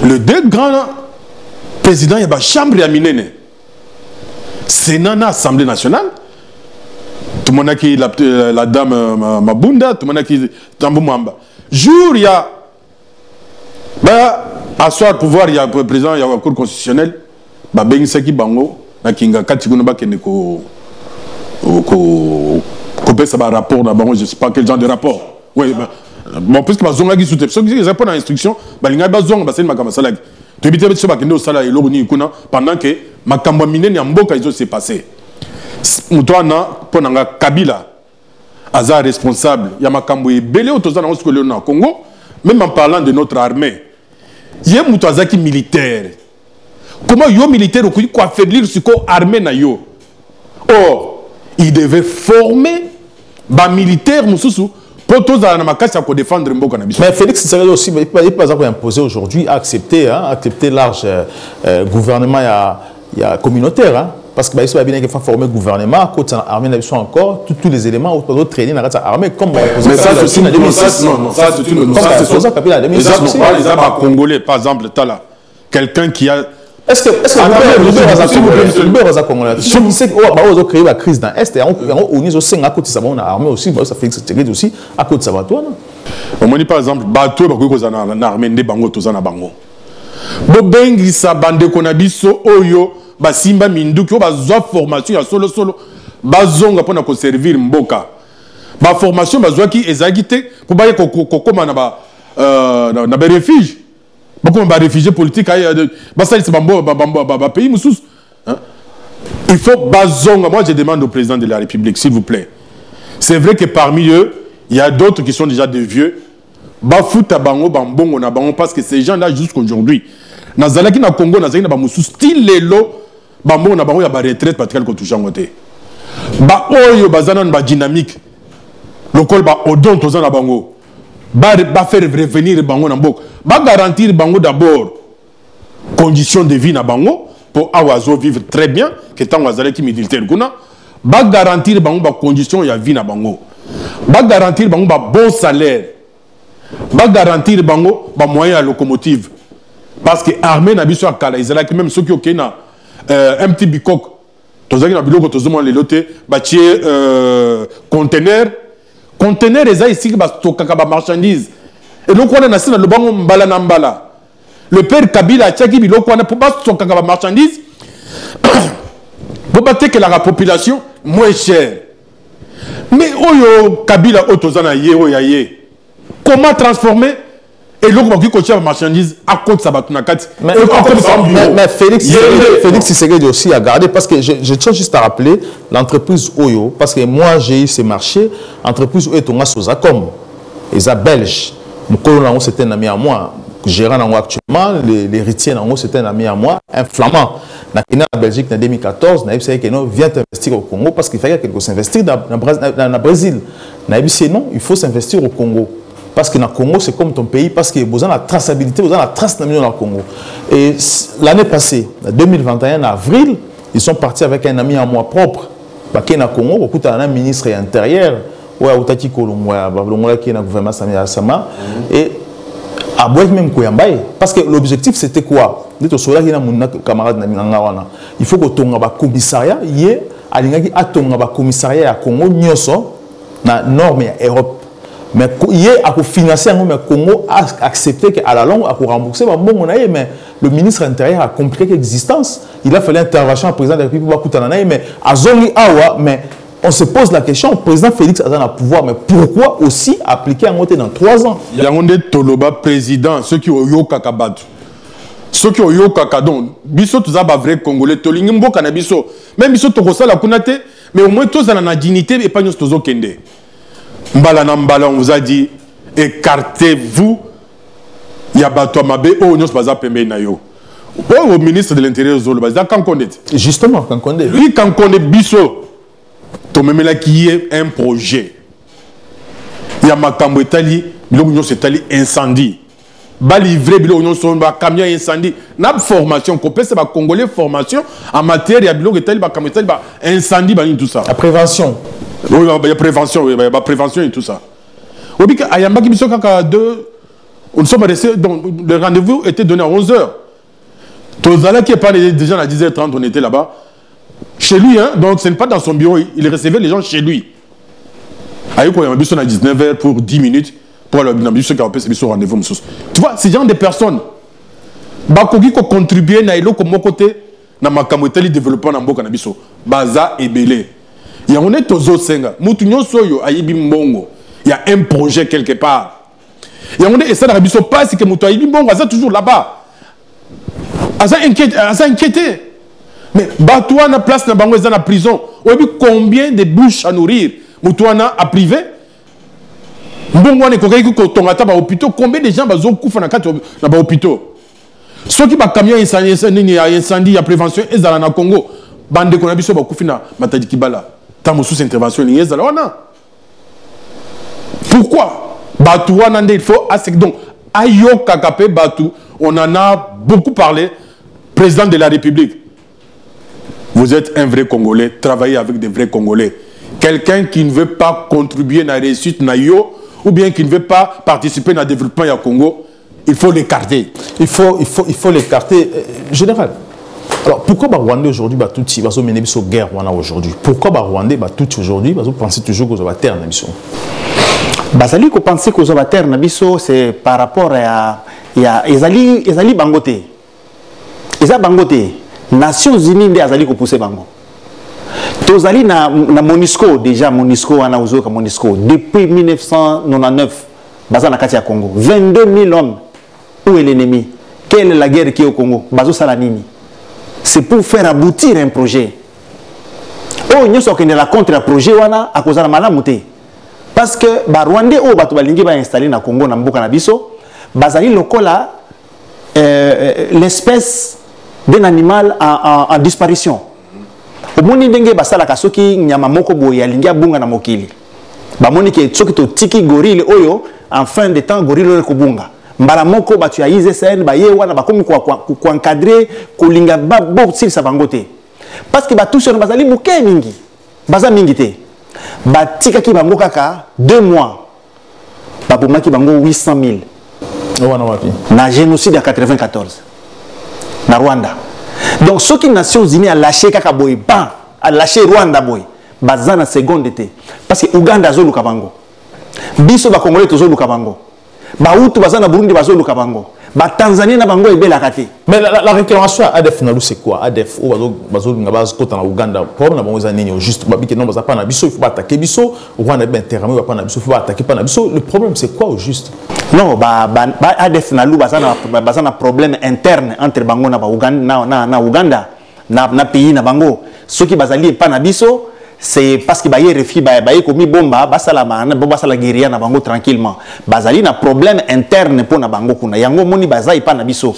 le deux grands présidents, il y a la chambre à Minene. Sénat, l'Assemblée nationale. Tout le monde qui la dame Mabunda, tout le monde qui Tambo Mwamba. Jour, il y a. À soir, pouvoir, il y a le président, il y a la Cour constitutionnelle. Ben, Seki Bango, Nakinga, Katigounoba, qui n'est qu'au rapport, je ne sais pas quel genre de rapport. Oui, bon, puisque ma zonga qui soutient, ceux qui répondent à l'instruction, balinga bazong basel makamasalak. Tu habites avec ce bakendo au sala et l'oruni kuna pendant que ma kambamine ni amboka ils ont s'est passé. Mutwana ponanga Kabila aza responsable. Ya makambo e belé au tozana au na Congo, même en parlant de notre armée. Yé mutwaza qui militaire. Comment yo militaire au quoi affaiblir ce qu'on armée na yo. Or, il devait former ba militaire mususu. Pour défendre mais Félix Tshisekedi aussi, il n'est pas imposé aujourd'hui à accepter large gouvernement communautaire. Hein, parce que il faut bien former le gouvernement, quand l'armée n'a pas encore, tous les éléments pour traîner dans l'armée. Comme mais ça, c'est une les Congolais, par exemple, quelqu'un qui a. Est-ce que je sais qu'on a créé la crise dans l'Est et on est aussi à côté de ça, on a armé aussi, ça fait que aussi à côté de ça. On dit par exemple, bateau, on a armé des bangos, tous en a bango. Bobengi sa bande konabiso oyo, basimba minduki, bazoa formation, ya solo, bazonga pour nous servir mboka. Ba formation, bazoa qui est agité pour bailler kokoma na ba refuge. Beaucoup de réfugiés politiques, pays il faut bazonga. Moi, je demande au président de la République, s'il vous plaît. C'est vrai que parmi eux, il y a d'autres qui sont déjà des vieux. Bafuta bango bambongo na bango parce que ces gens-là jusqu'aujourd'hui, nazalaki na Congo, nazalaki na bamusu style lelo bambongo na bango ya ba retraite patrial ko toucha ngote. Ba oyo bazana ba dynamique. Lokol ba odon toza na bango. Ba faire revenir bango na mboko. Ba garantir bango d'abord conditions de vie na bango pour awazo vivre très bien que tant wazale ki militaire kuna. Ba garantir bango ba conditions ya vie na bango. Ba garantir bango ba bon salaire. Ba garantir bango ba moyen à locomotive. Parce que armée na biso akala izala ki même ceux qui okena un petit bikok tozaki na biloko tozomona lelote ba tie conteneur eza ici ba stokaka ba marchandise et donc on a na le bango mbala na mbala le père Kabila a tchaki biloko on a pour ba stokaka ba marchandise pour ba que la population moins cher mais oyo Kabila otozana yero yaye comment transformer et l'autre qui contient la marchandise à côté de sa mais Félix Tshisekedi aussi a gardé parce que je tiens juste à rappeler l'entreprise Oyo parce que moi j'ai eu ces marchés entreprise Oyo Tonga Sozacom ils sont belges mon colonel c'était un ami à moi gérant actuellement l'héritier c'était un ami à moi un flamand en Belgique en 2014 na dit que non vient investir au Congo parce qu'il fallait qu'il s'investir dans le Brésil na dit non il faut s'investir au Congo. Parce que dans le Congo, c'est comme ton pays, parce que vous avez la traçabilité, vous avez la trace dans le Congo. Et l'année passée, en 2021, en avril, ils sont partis avec un ami à moi propre, qui est dans le Congo, beaucoup de ministre intérieur, qui est dans le gouvernement Samia Sama, et à Bois même Kouyambaye. Parce que l'objectif, c'était quoi? Il faut que tu aies un commissariat, il y a un commissariat à Congo, na norme Europe. mais il a financé mais Congo a accepté qu'à la longue a rembourser mais le ministre intérieur a compliqué l'existence. Il a fallu intervention au président de la République mais à Zongi Awa mais on se pose la question, le président Félix a un pouvoir, mais pourquoi aussi appliquer un moté dans 3 ans? Il y a un Toloba président, ceux qui ont eu Kakabatu. Ceux qui ont eu Kakadon, biso tous les vrais Congolais, Tolingimbo Kanabiso, même biso Tokosa la Kunate, mais au moins tous dans la dignité et pas nous tous Kende. Mbala Nambala, on vous a dit, écartez-vous, il y a Bato Mabe, oh, nous pas à Pembe Nayo. Au ministre de l'Intérieur, Zolo, Kankonde. Justement, Kankonde. Lui, Kankonde Biso. Même là qui est un projet. Il y a Makambo Etali, l'Union s'étali incendie. Ba livré, l'Union son camion incendie. N'a formation, qu'on peut se Congolais formation en matière, il y a l'Union Etali, Makambo Etali, incendie, tout ça. La prévention. Oui, il y a prévention, il y a prévention et tout ça. Oui, puis il y a Mbaki Biso Kaka 2. Nous sommes restés, donc le rendez-vous était donné à 11h. Tozala qui est parlé déjà à 10h30, on était là-bas. Chez lui, hein, donc ce n'est pas dans son bureau, il recevait les gens chez lui. Il y a un bus à 19h pour 10 minutes pour le bus qui a appelé ce rendez-vous. Tu vois, ces gens de personnes, qui ont contribué à mon côté, dans ma camotelle développement dans Boka Nabiso, Baza et Belé. Il y a un Tozo Senga, Moutounyo Soyo, Aïbi Mbongo. Il y a un projet quelque part. Il y a un et ça dans Nabiso passe que Moutou Aïbi Mbongo, Aza toujours là-bas. Aza inquiété. Mais Batouana place na bango dans la prison. Combien de bouches à nourrir? Moutouana a privé. Mbongwane kokaki ko tongata ba hôpital. Combien de gens bazo kufa na kati na ba hôpital? Ceux qui ba camion incendie ya prévention ezala na Congo. Bande ko na biso ba kufina matadi kibala. Tamo sous intervention ni ezala wana. Pourquoi? Batouana il faut assez donc ayo kakape Batou. On en a beaucoup parlé. Président de la République. Vous êtes un vrai Congolais, travaillez avec des vrais Congolais. Quelqu'un qui ne veut pas contribuer à la réussite Nayo, ou bien qui ne veut pas participer à le développement du Congo, il faut l'écarter. Il faut l'écarter. Général, alors pourquoi Rwanda aujourd'hui va tout mener sur guerre aujourd'hui? Pourquoi Rwanda va tout aujourd'hui va penser toujours aux terre nabiso? Bazali ko penser aux terre nabiso c'est par rapport à ezali bangote. Eza bangote. Nations Unies nde azali ko pousser bango. Tozali na MONUSCO déjà MONUSCO ana uzoka MONUSCO depuis 1999 baza na kati ya Congo 22 000 hommes. Où est l'ennemi? Quelle est la guerre qui est au Congo? Bazo salanini. C'est pour faire aboutir un projet. Oh nyoso kende la contre un projet wana akozala malamu te. Parce que ba Rwandais o bato balingi ba installer na Congo na mboka na biso bazali lokola l'espèce d'un animal en disparition. Au moni ndenge basala kasoki nyama moko boya lingia bunga na mokili. Ba moni ke soki to tiki gorille oyo en fin de temps gorille ko bunga. Mbala moko batu ya ISN ba ye wana bakomi ko encadrer ko linga ba bo sili sa bangote. Parce que ba touche na bazali muke mingi. Baza mingi te. Ba tika ki bango kaka 2 mois. Ba bomaki bango 800 000. Wana wapi? Na génocide en 94. Na Rwanda. Donc ceux qui Nations Unies a lâché kaka boy ban, a lâché Rwanda boy, bazana seconde été parce que Uganda zo luka bango. Biso ba Congolais tozo luka bango. Ba Hutu bazana Burundi bazo luka bango. Ba Tanzanie na bango ebela kati. Mais la réclamation à ADF Nalu c'est quoi? ADF ou bazo ngabaz kota na Uganda. Problème na bango za nini juste ba biki non baza pas na biso il faut pas attaquer biso, Rwanda ben terrain va pas na biso, il faut pas attaquer pas na biso. Le problème c'est quoi au juste? Non, ADF Nalu bazana problème interne entre bango na Uganda na Uganda na pays na bango. Ceux qui bazali pas na biso c'est parce que baye refi baye komi bomba basala guérilla na bango tranquillement. Bazali na problème interne pour na bango kuna. Yango moni bazai pas na biso.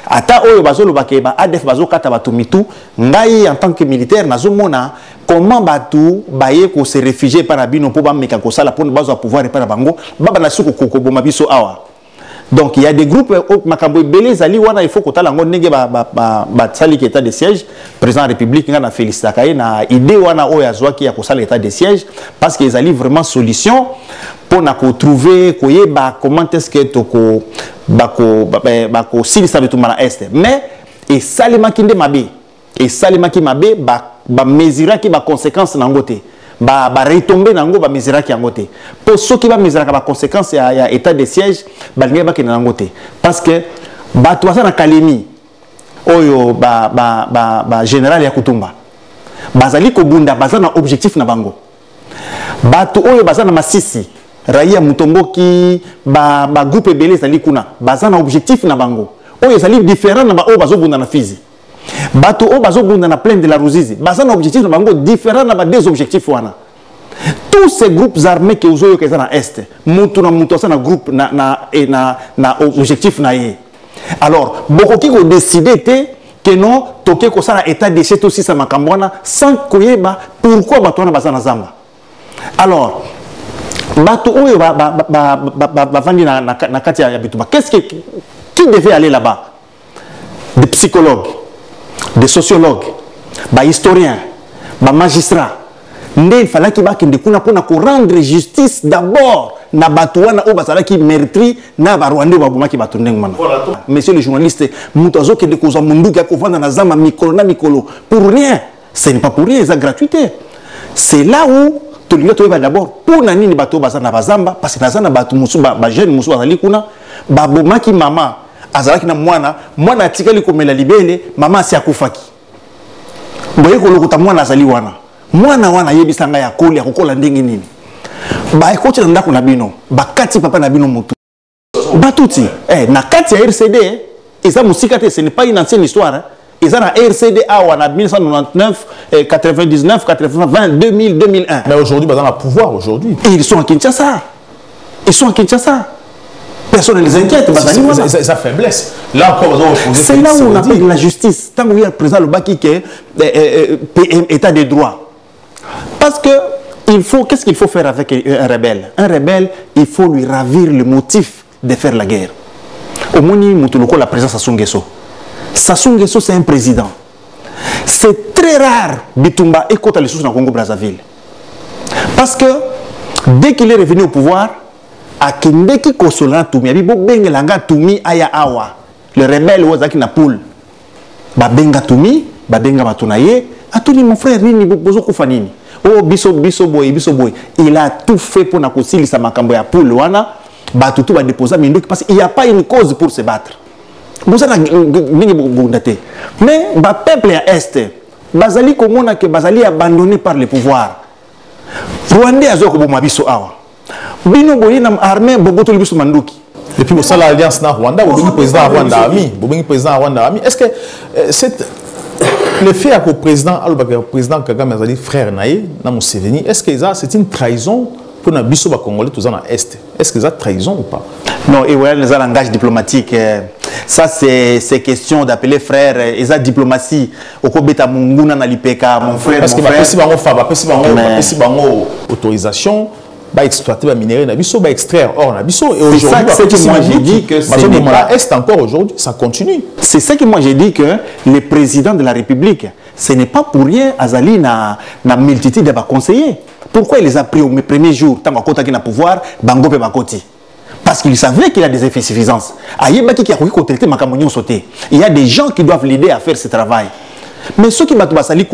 Ata oyo bazolo bake ba ADF bazo kata batu mitu ngai en tant que militaire nazomona comment batu baye ko se réfugier par bino pour ba meka ko sala pour bazo pouvoir par bango baba na suko ko boma biso awa. Donc il y a des groupes makambo belé zali wana il faut ko tala ngo ndenge ba sali ki état de siège président république nga na Félix Takaye na idée wana oya zwaki ya ko sala état de siège parce que zali vraiment solution pour na ko trouver ko yeba comment est-ce que to ko bako silisa betu mala est mais et salima kinde mabe et salima ki mabe ba mesura ki ba conséquence na ngote ba retomber nango ba mesura ki angote pour ceux qui va mesura ba conséquences ya état de siège ba linga ba ke nangote parce que ba to na Kalemi oyo ba général ya Kutumba bazali ko bunda bazana objectif na bango bato oyo bazana Masisi raia Mutomboki ba groupe ebele zali kuna bazana objectif na bango oyo zali différent na ba oyo bazobunda na Fizi bato oyo bazobunda na plaine de la Ruzizi bazana objectif na bango différent na ba deux objectifs wana tous ces groupes armés que ozo yo keza na est mutu na mutu sana groupe na objectif na ye alors bokoki ko décider que non toke ko sala état de siège aussi ça makambwana sans koyeba pourquoi bato wana bazana zamba alors bato oyo ba vandi na kati ya bituba qu'est-ce qui devait aller là-bas? Des psychologues, des sociologues, des historiens, des magistrats. Il fallait qu'il rendre justice d'abord na batouana ou basala qui mériterie na barwande babuma qui batuneng man. Monsieur le journaliste, mutazo ke de koza mundu ka ko vanda na zama mikolo na mikolo pour rien. Ce n'est pas pour rien, c'est gratuité. C'est là où tout le monde d'abord pour nani ni bato basana bazamba parce que nazana batu musu ba jeune musu bazali kuna babuma ki mama azalaki na mwana atikali komela libele mama asi akufaki boye kolokota mwana azali wana yebisanga ya koli akokola ndenge nini ba ekoti na ndako na bino bakati papa na bino mutu batuti na kati ya RCD eza musika te ce n'est pas une ancienne histoire ils ont la RCD en 1999, 99, 80, 2000, 2001. Mais aujourd'hui, ils ont le pouvoir aujourd'hui. Ils sont à Kinshasa. Personne ne les inquiète. C'est sa faiblesse. Là encore, c'est là où on appelle la justice. Tant qu'il y a le président le Baki qui est état de droit. Parce que qu'est-ce qu'il faut faire avec un rebelle? Un rebelle, il faut lui ravir le motif de faire la guerre. Au Moni Moutoulouko, la présence à Songeso. Sassou Nguesso, c'est un président. C'est très rare, Bitumba et Kota les sous dans le Congo-Brazzaville. Parce que dès qu'il est revenu au pouvoir, à Kindeki Kosolan Toumi, Abibo Bengelanga Toumi Aya Awa, le rebelle Wazaki Napoul, Babenga Toumi, Babenga Batunaye, Atuni mon frère, Nini Bozo Koufanini. Oh, Biso Boy. Il a tout fait pour Nakosili Samakambo ya Poul, Wana, Batutu va déposer Mindoki, parce qu'il n'y a pas une cause pour se battre. Mais le peuple à Est, Bazali Komona que Bazali abandonné par le pouvoir. Rwandais a zoko bomabiso awa. Bino boye na armée boboto libiso manduki. Depuis que l'alliance na Rwanda, vous président Rwanda ami, est-ce que le fait que le président Kagame Azali frère naïe na Museveni, est-ce que c'est une trahison pour na biso ba Congolais tous en Est? Est-ce que c'est trahison ou pas? Non, et ouais, les langages diplomatiques. Ça, c'est question d'appeler frère. Et ça, diplomatie. Au Kobeta Munguna Nalipeka, mon frère. Parce que si on autorisation, bah exploiter les minéraux, bah extraire or nabiso. Et aujourd'hui, c'est que moi j'ai dit que ce n'est pas Est encore aujourd'hui, ça continue. C'est ça que moi j'ai dit que le président de la République, ce n'est pas pour rien Azali na multitude de conseillers. Pourquoi il les a pris au premier jour, tant qu'on a pouvoir, Bango pe Bakoti? Parce qu'il savait qu'il a des insuffisances. Il y a des gens qui doivent l'aider à faire ce travail. Mais ceux qui m'ont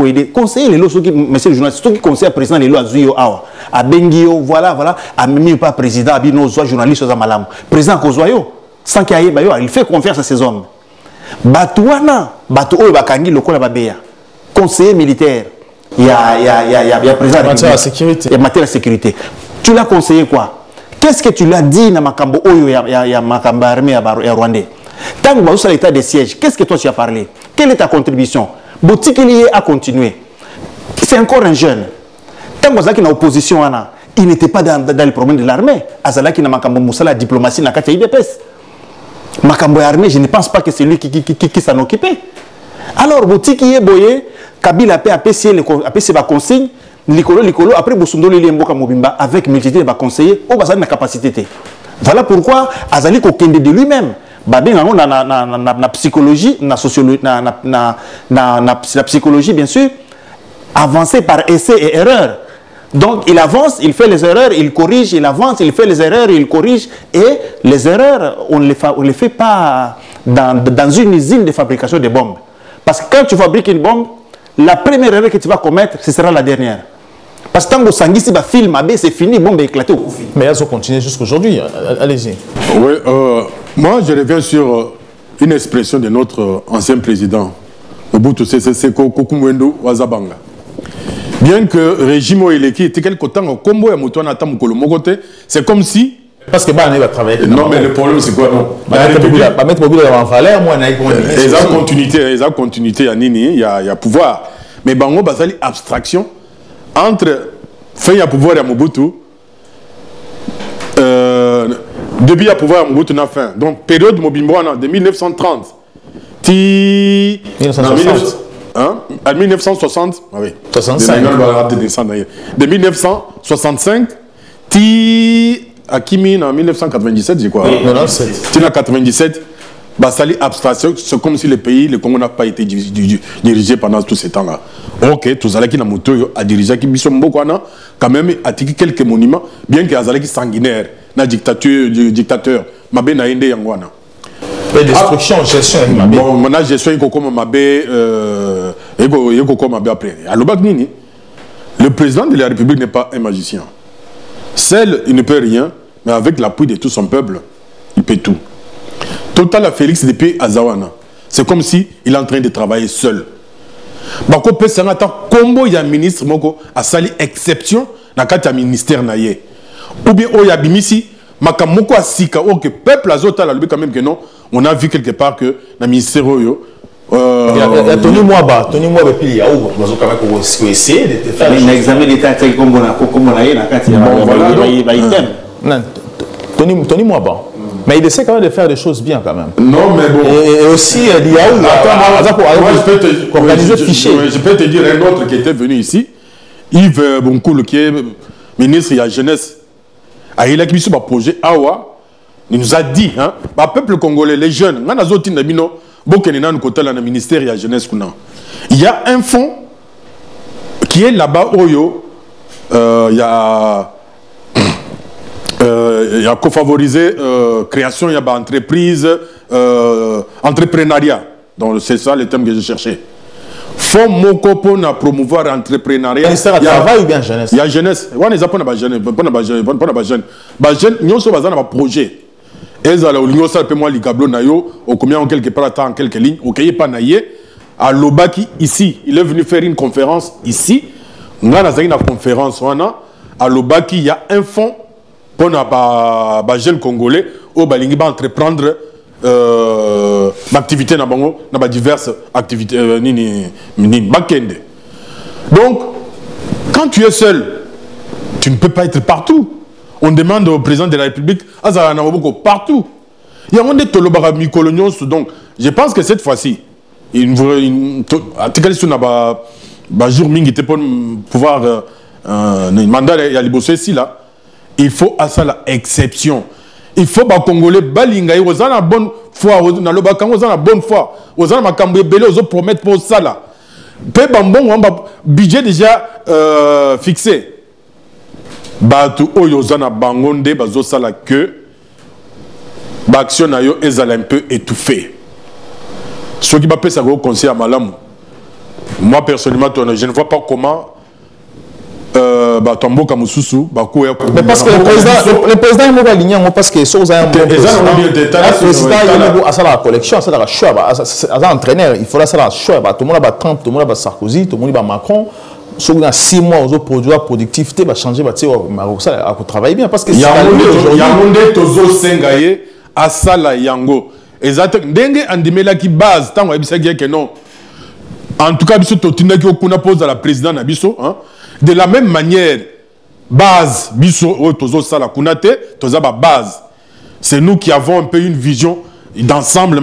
aider, conseiller les lois, monsieur le journaliste, ceux qui conseillent le président les lois, à Bengio, voilà, à même pas président, à Bino, journaliste, à Malam. Président Kozoyo, sans qu'il y ait, il fait confiance à ces hommes. Batouana, Batou Bakangi, le Kolababéa, conseiller militaire, il y a président de matière de sécurité. Tu l'as conseillé quoi? Qu'est-ce que tu lui as dit dans Makambo Oyo ya Makambo armée à Rwandais? Tant que vous avez l'état de siège, qu'est-ce que toi tu as parlé? Quelle est ta contribution? Boutique lié à continuer. C'est encore un jeune. Tant que vous avez une opposition, il n'était pas dans le problème de l'armée. Azala qui n'a Makambo Moussa la diplomatie n'a qu'à IDPS. Makambo armée, je ne pense pas que c'est lui qui s'en occupait. Alors boutique lié boyé, Kabila a apprécié la consigne. Likolo, après Bosundolo Lemboka Mobimba avec multitude de conseillers, au bazar na capacité. Voilà pourquoi Azali Kokende de lui-même. Babé na psychologie, na sociologie, na psychologie bien sûr, avancé par essai et erreur. Donc il avance, il fait les erreurs, il corrige, il avance, il fait les erreurs, il corrige. Et les erreurs, on ne les fait pas dans une usine de fabrication de bombes. Parce que quand tu fabriques une bombe, la première erreur que tu vas commettre, ce sera la dernière. Parce que tant que Sangisi va film, c'est fini, bon, ben éclaté. Mais elles ont continué jusqu'aujourd'hui. Allez-y. Oui, moi je reviens sur une expression de notre ancien président, Mobutu Sese Seko Kokumwendo Wazabanga. Bien que le régime Oeleki était quelque temps au combo et Moutouana Tamukolo Mogote, c'est comme si. Parce que Bane va travailler. Non, mais le problème c'est quoi? Non. Pas mettre Mobutu dans la valeur, moi, ils ont continuité, il y a pouvoir. Mais Bango Basali abstraction entre fin à pouvoir et Mobutu. Depuis à pouvoir à Mobutu na fin. Donc période Mobimboana de 1930 à 1960 oui. 65 de 1965 à Kimi en 1997 je crois. Oui, 97. En 97 Basali abstraction, c'est comme si le pays, le Congo n'a pas été dirigé pendant tout ce temps-là. Ok, tous les qui n'a moto a dirigé qui sont beaucoup quand même attiqué quelques monuments, bien que Azalaki sanguinaire, na dictateur, Mabé na inde yangwana. La destruction, gestion, Mabé. Bon, maintenant gestion il comme Mabé, il comme Mabé après. Alors Bagnini, le président de la République n'est pas un magicien. Seul, il ne peut rien, mais avec l'appui de tout son peuple, il peut tout. Total à Félix depuis Azawana. C'est comme si il est en train de travailler seul. Bako peut s'en attendre combo il y a ministre moko a sali exception dans le ministère naie. Ou bien il y a bimisi makamoko a sika ou que peuple azota la quand même que non, on a vu quelque part que dans le ministère oyo il y a Tony Mwaba puis il y a où on quand même essayer de faire un examen d'état comme on a eu na kati ya Tony Mwaba. Mais il essaie quand même de faire des choses bien quand même. Non, mais bon. Et aussi, il y a où je peux te dire un autre qui était venu ici, Yves Bonkoul, qui est ministre de la jeunesse. Il a mis sur un projet Awa. Il nous a dit, hein, le peuple congolais, les jeunes, ministère de la jeunesse. Il y a un fonds qui est là-bas, Oyo. Il y a co-favorisé création, il y a entreprise, entrepreneuriat. Donc c'est ça le terme que je cherchais. Fonds Moko pour promouvoir l'entrepreneuriat. Ministère du travail ou bien jeunesse? Il y a jeunesse. On n'est pas dans jeune. Les jeunes, nous sommes dans un projet. Et ça, l'union ça peut moi ligablo nayo, au combien en quelque part en quelques lignes, au Kaye Panaye, à Lobaki ici. Il est venu faire une conférence ici. On a une conférence à Lobaki, il y a un fonds pour les jeunes Congolais où ils vont entreprendre l'activité dans diverses activités. Donc, quand tu es seul, tu ne peux pas être partout. On demande au président de la République, partout. Il y a un des tolobara mi-coloniaux, donc je pense que cette fois-ci, il faut à ça l'exception. Il faut que les Congolais balinga ils ont la bonne foi, ils ont la bonne foi, ils ont makambo belé, ils promettent pour ça là. Peu bambon un budget déjà fixé. Batu oyo zana bangonde bazo sala que l'action na yo ezala un peu étouffée. Ce qui m'a fait ça au conseil à Malam. Moi personnellement je ne vois pas comment mais parce que le président il m'a aligné parce que sur un président il a la collection a la choix a entraîneur il faut la choix tout le monde va Trump tout le monde va Sarkozy tout le monde va Macron sur 6 mois aux produits productivité va changer va Maroc ça a travailler bien parce que il y a un monde tozo sengaye à sala yango exact ndenge andimela qui base tant webisa que non en tout cas biso totina ki okuna pose à la président na biso hein. De la même manière, base, c'est nous qui avons un peu une vision d'ensemble,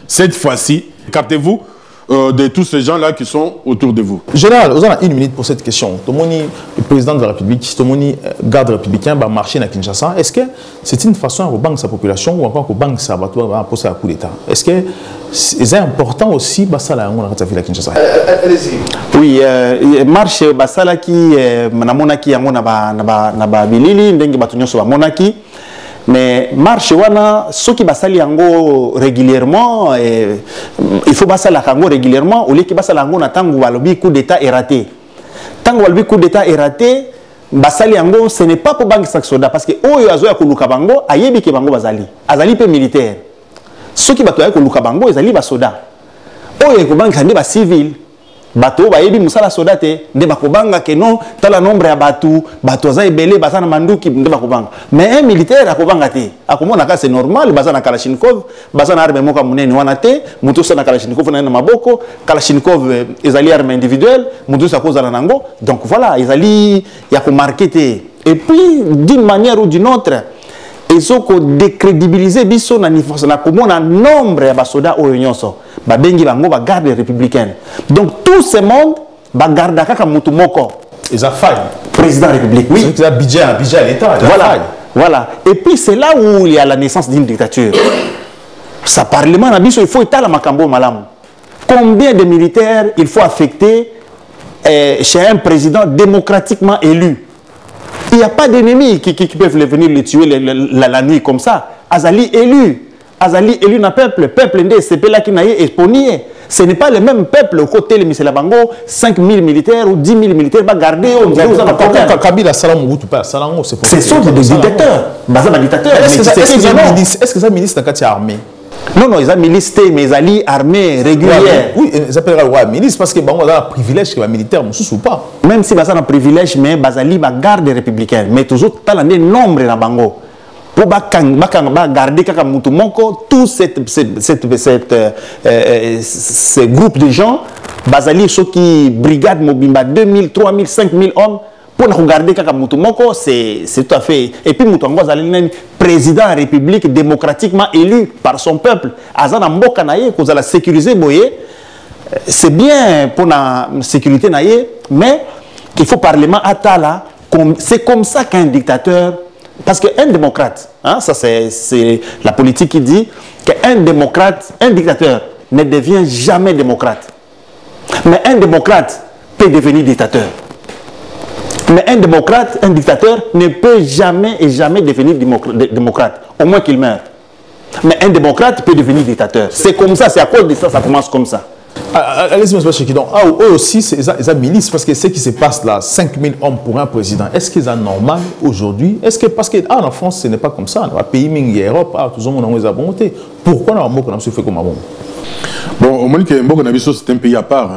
cette fois-ci, écartez-vous de tous ces gens-là qui sont autour de vous. Général, vous avez 1 minute pour cette question. Le président de la République, le garde républicain va marcher à Kinshasa. Est-ce que c'est une façon de banque sa population ou encore de banque sa poser un coup d'État? Est-ce que c'est important aussi Basala à Kinshasa? Oui, marche Basala qui Monaki na ba bilili ndenge batunyo so monaki mais marche wana ceux qui basali yango régulièrement il faut basala yango régulièrement au lieu qui basala yango na tango balobi coup d'état est raté tango balobi coup d'état est raté basali yango ce n'est pas pour banque soda parce que oyo azoya koluka bango ayebi ke bango azali pe militaire ceux qui batoya koluka bango ezali ba soda oyo ko banque ndi ba civil bato bayebi musala soda te nde bakobanga ke non tala nombre ya bato za ebele baza na manduki nde bakobanga mais un militaire akobanga te akomona ka c'est normal baza na Kalachnikov baza na arme moka munene wana te mutu sa na Kalachnikov na maboko Kalachnikov ezali arme individuelle mutu sa kozala nango donc voilà ezali ya ko marquer te et puis d'une manière ou d'une autre ils ont décrédibilisé biso na niveau na komona nombre ya basoda oyo nyonso babengi bango ba garde républicaine donc tout ce monde ba garde kaka mutu moko ils a failli président de la République oui c'est un budget l'état voilà et puis c'est là où il y a la naissance d'une dictature ça parlement na biso il faut étaler makambo malamu combien de militaires il faut affecter chez un président démocratiquement élu. Il n'y a pas d'ennemis qui peuvent venir les tuer la nuit comme ça. Azali élu na peuple nde CP là qui n'a exponé. Ce n'est pas le même peuple au côté de M. Bango, 5 000 militaires ou 10 000 militaires va garder. Kabila Salam Moutou pas Salango, c'est ce sont des dictateurs. Est-ce que ça ministre dans la armée? Non, ils ont milice, mais ils ont armée régulière. Oui, ils appellent la milice parce que ils ont un privilège que les militaires ou pas. Même si ils ont un privilège, mais ils ont garde républicaine. Mais toujours, ils ont un nombre dans Bango. Pour garder tout ce groupe de gens, Bazali, ceux qui brigade Mobimba, 2000, 3000, 5000 hommes, pour regarder c'est tout à fait. Et puis, Moutongo Zalinen, président de la République démocratiquement élu par son peuple, Azana Mbokanaye, qu'on a sécurisé Boye, c'est bien pour la sécurité, mais il faut parlement Atala, c'est comme ça qu'un dictateur. Parce qu'un démocrate, hein, ça c'est la politique qui dit qu'un démocrate, un dictateur ne devient jamais démocrate. Mais un démocrate peut devenir dictateur. Mais un démocrate, un dictateur ne peut jamais et jamais devenir démocrate, au moins qu'il meure. Mais un démocrate peut devenir dictateur. C'est comme ça, c'est à cause de ça, ça commence comme ça. Allez-y, M. Chekidon. Eux aussi, c'est milice, parce que ce qui se passe là, 5000 hommes pour un président, est-ce que c'est normal aujourd'hui? Est-ce que, parce qu'en France, ce n'est pas comme ça. Dans les pays mingi Europe, tout le monde a bonté. Pourquoi on a fait comme avant? Bon, au moins que Mbokonabiso, c'est un pays à part.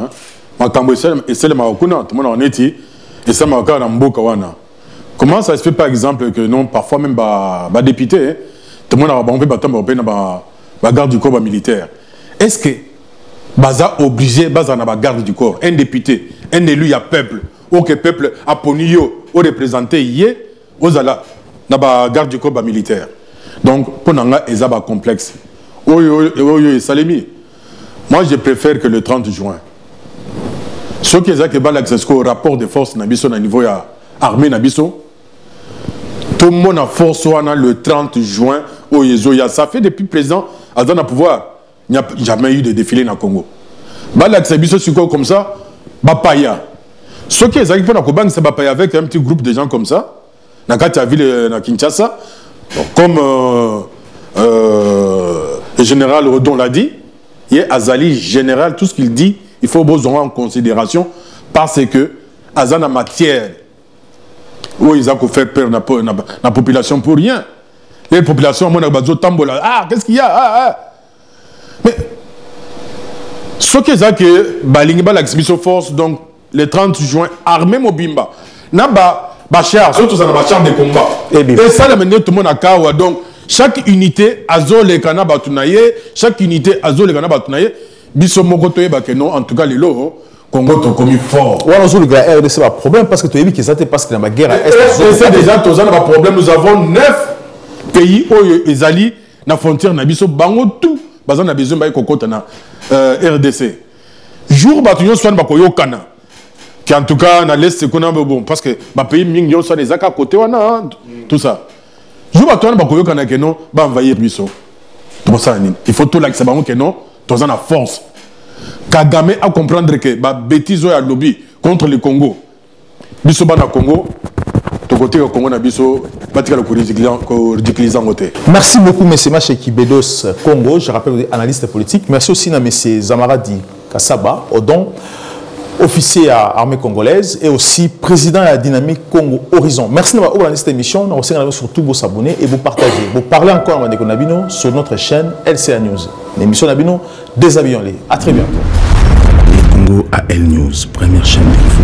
Et c'est le Maroc, tout le monde en est. Et ça m'a encore dans Mbokawana. Comment ça se fait par exemple que non, parfois même les députés, tout le monde a la garde du corps militaire. Est-ce que Baza obligé, Baza na garde du corps, un député, un élu, il y a peuple, ou que peuple a poni yo, ou représenté yé, aux ala, na garde du corps militaire. Donc, pour nanga, ils ont un complexe. Oyo, Salemi. Moi, je préfère que le 30 juin. Ce qui est l'accès au rapport de force Nabiso au niveau de l'armée Nabiso, tout le monde a force le 30 juin au Yezoya. Ça fait depuis le président Azana pouvoir. Il n'y a jamais eu de défilé dans le Congo. L'accès comme ça, Bapaya. Ce qui est arrivé c'est Bapaya avec un petit groupe de gens comme ça. Dans la ville de Kinshasa, comme le général Rodon l'a dit, il y a Azali général, tout ce qu'il dit. Il faut besoin en considération parce que Azana matière où ils ont fait peur la population pour rien. Les populations qu'est-ce qu'il y a mais ce qui est que Balingba l'exhibition force donc le 30 juin armée Mobimba n'a pas char surtout dans la chambre de combat et ça l'amener tout le monde à Kawa donc chaque unité azole kana batunaye chaque unité azole kana batunaye biso moko toyeba que non en tout cas les lots Congo to commis fort. Ouais on joue le RDC c'est un problème parce que tu as vu que ça parce que dans la guerre c'est déjà tous un problème nous avons 9 pays où ezali na frontière na biso bango tout bazan na besoin ba kokota na RDC jour batunyo soit ba koyokana qui en tout cas na l'est c'est qu'on a bon parce que ba pays mingi yo soit des aka côté wana tout ça jour batunyo ba koyokana que non ba envahir biso pour ça il faut tout l'accès bango que non tous en a force Kagame a comprendre que ba bêtise ya lobby contre le Congo biso bana Congo to côté au Congo Nabiso, Batika le ridiculisant côté. Merci beaucoup, M. Macheki Bedos Congo. Je rappelle, analyste politique. Merci aussi à M. Zamaradi Kassaba, Odon, officier à l'armée congolaise et aussi président de la dynamique Congo Horizon. Merci d'avoir organisé cette émission. Nous vous surtout vous abonner et vous partager. Vous parlez encore à Nabino sur notre chaîne LCA News. L'émission Nabino, déshabillons-les. À très bientôt. Les Congo AL News, première chaîne d'info.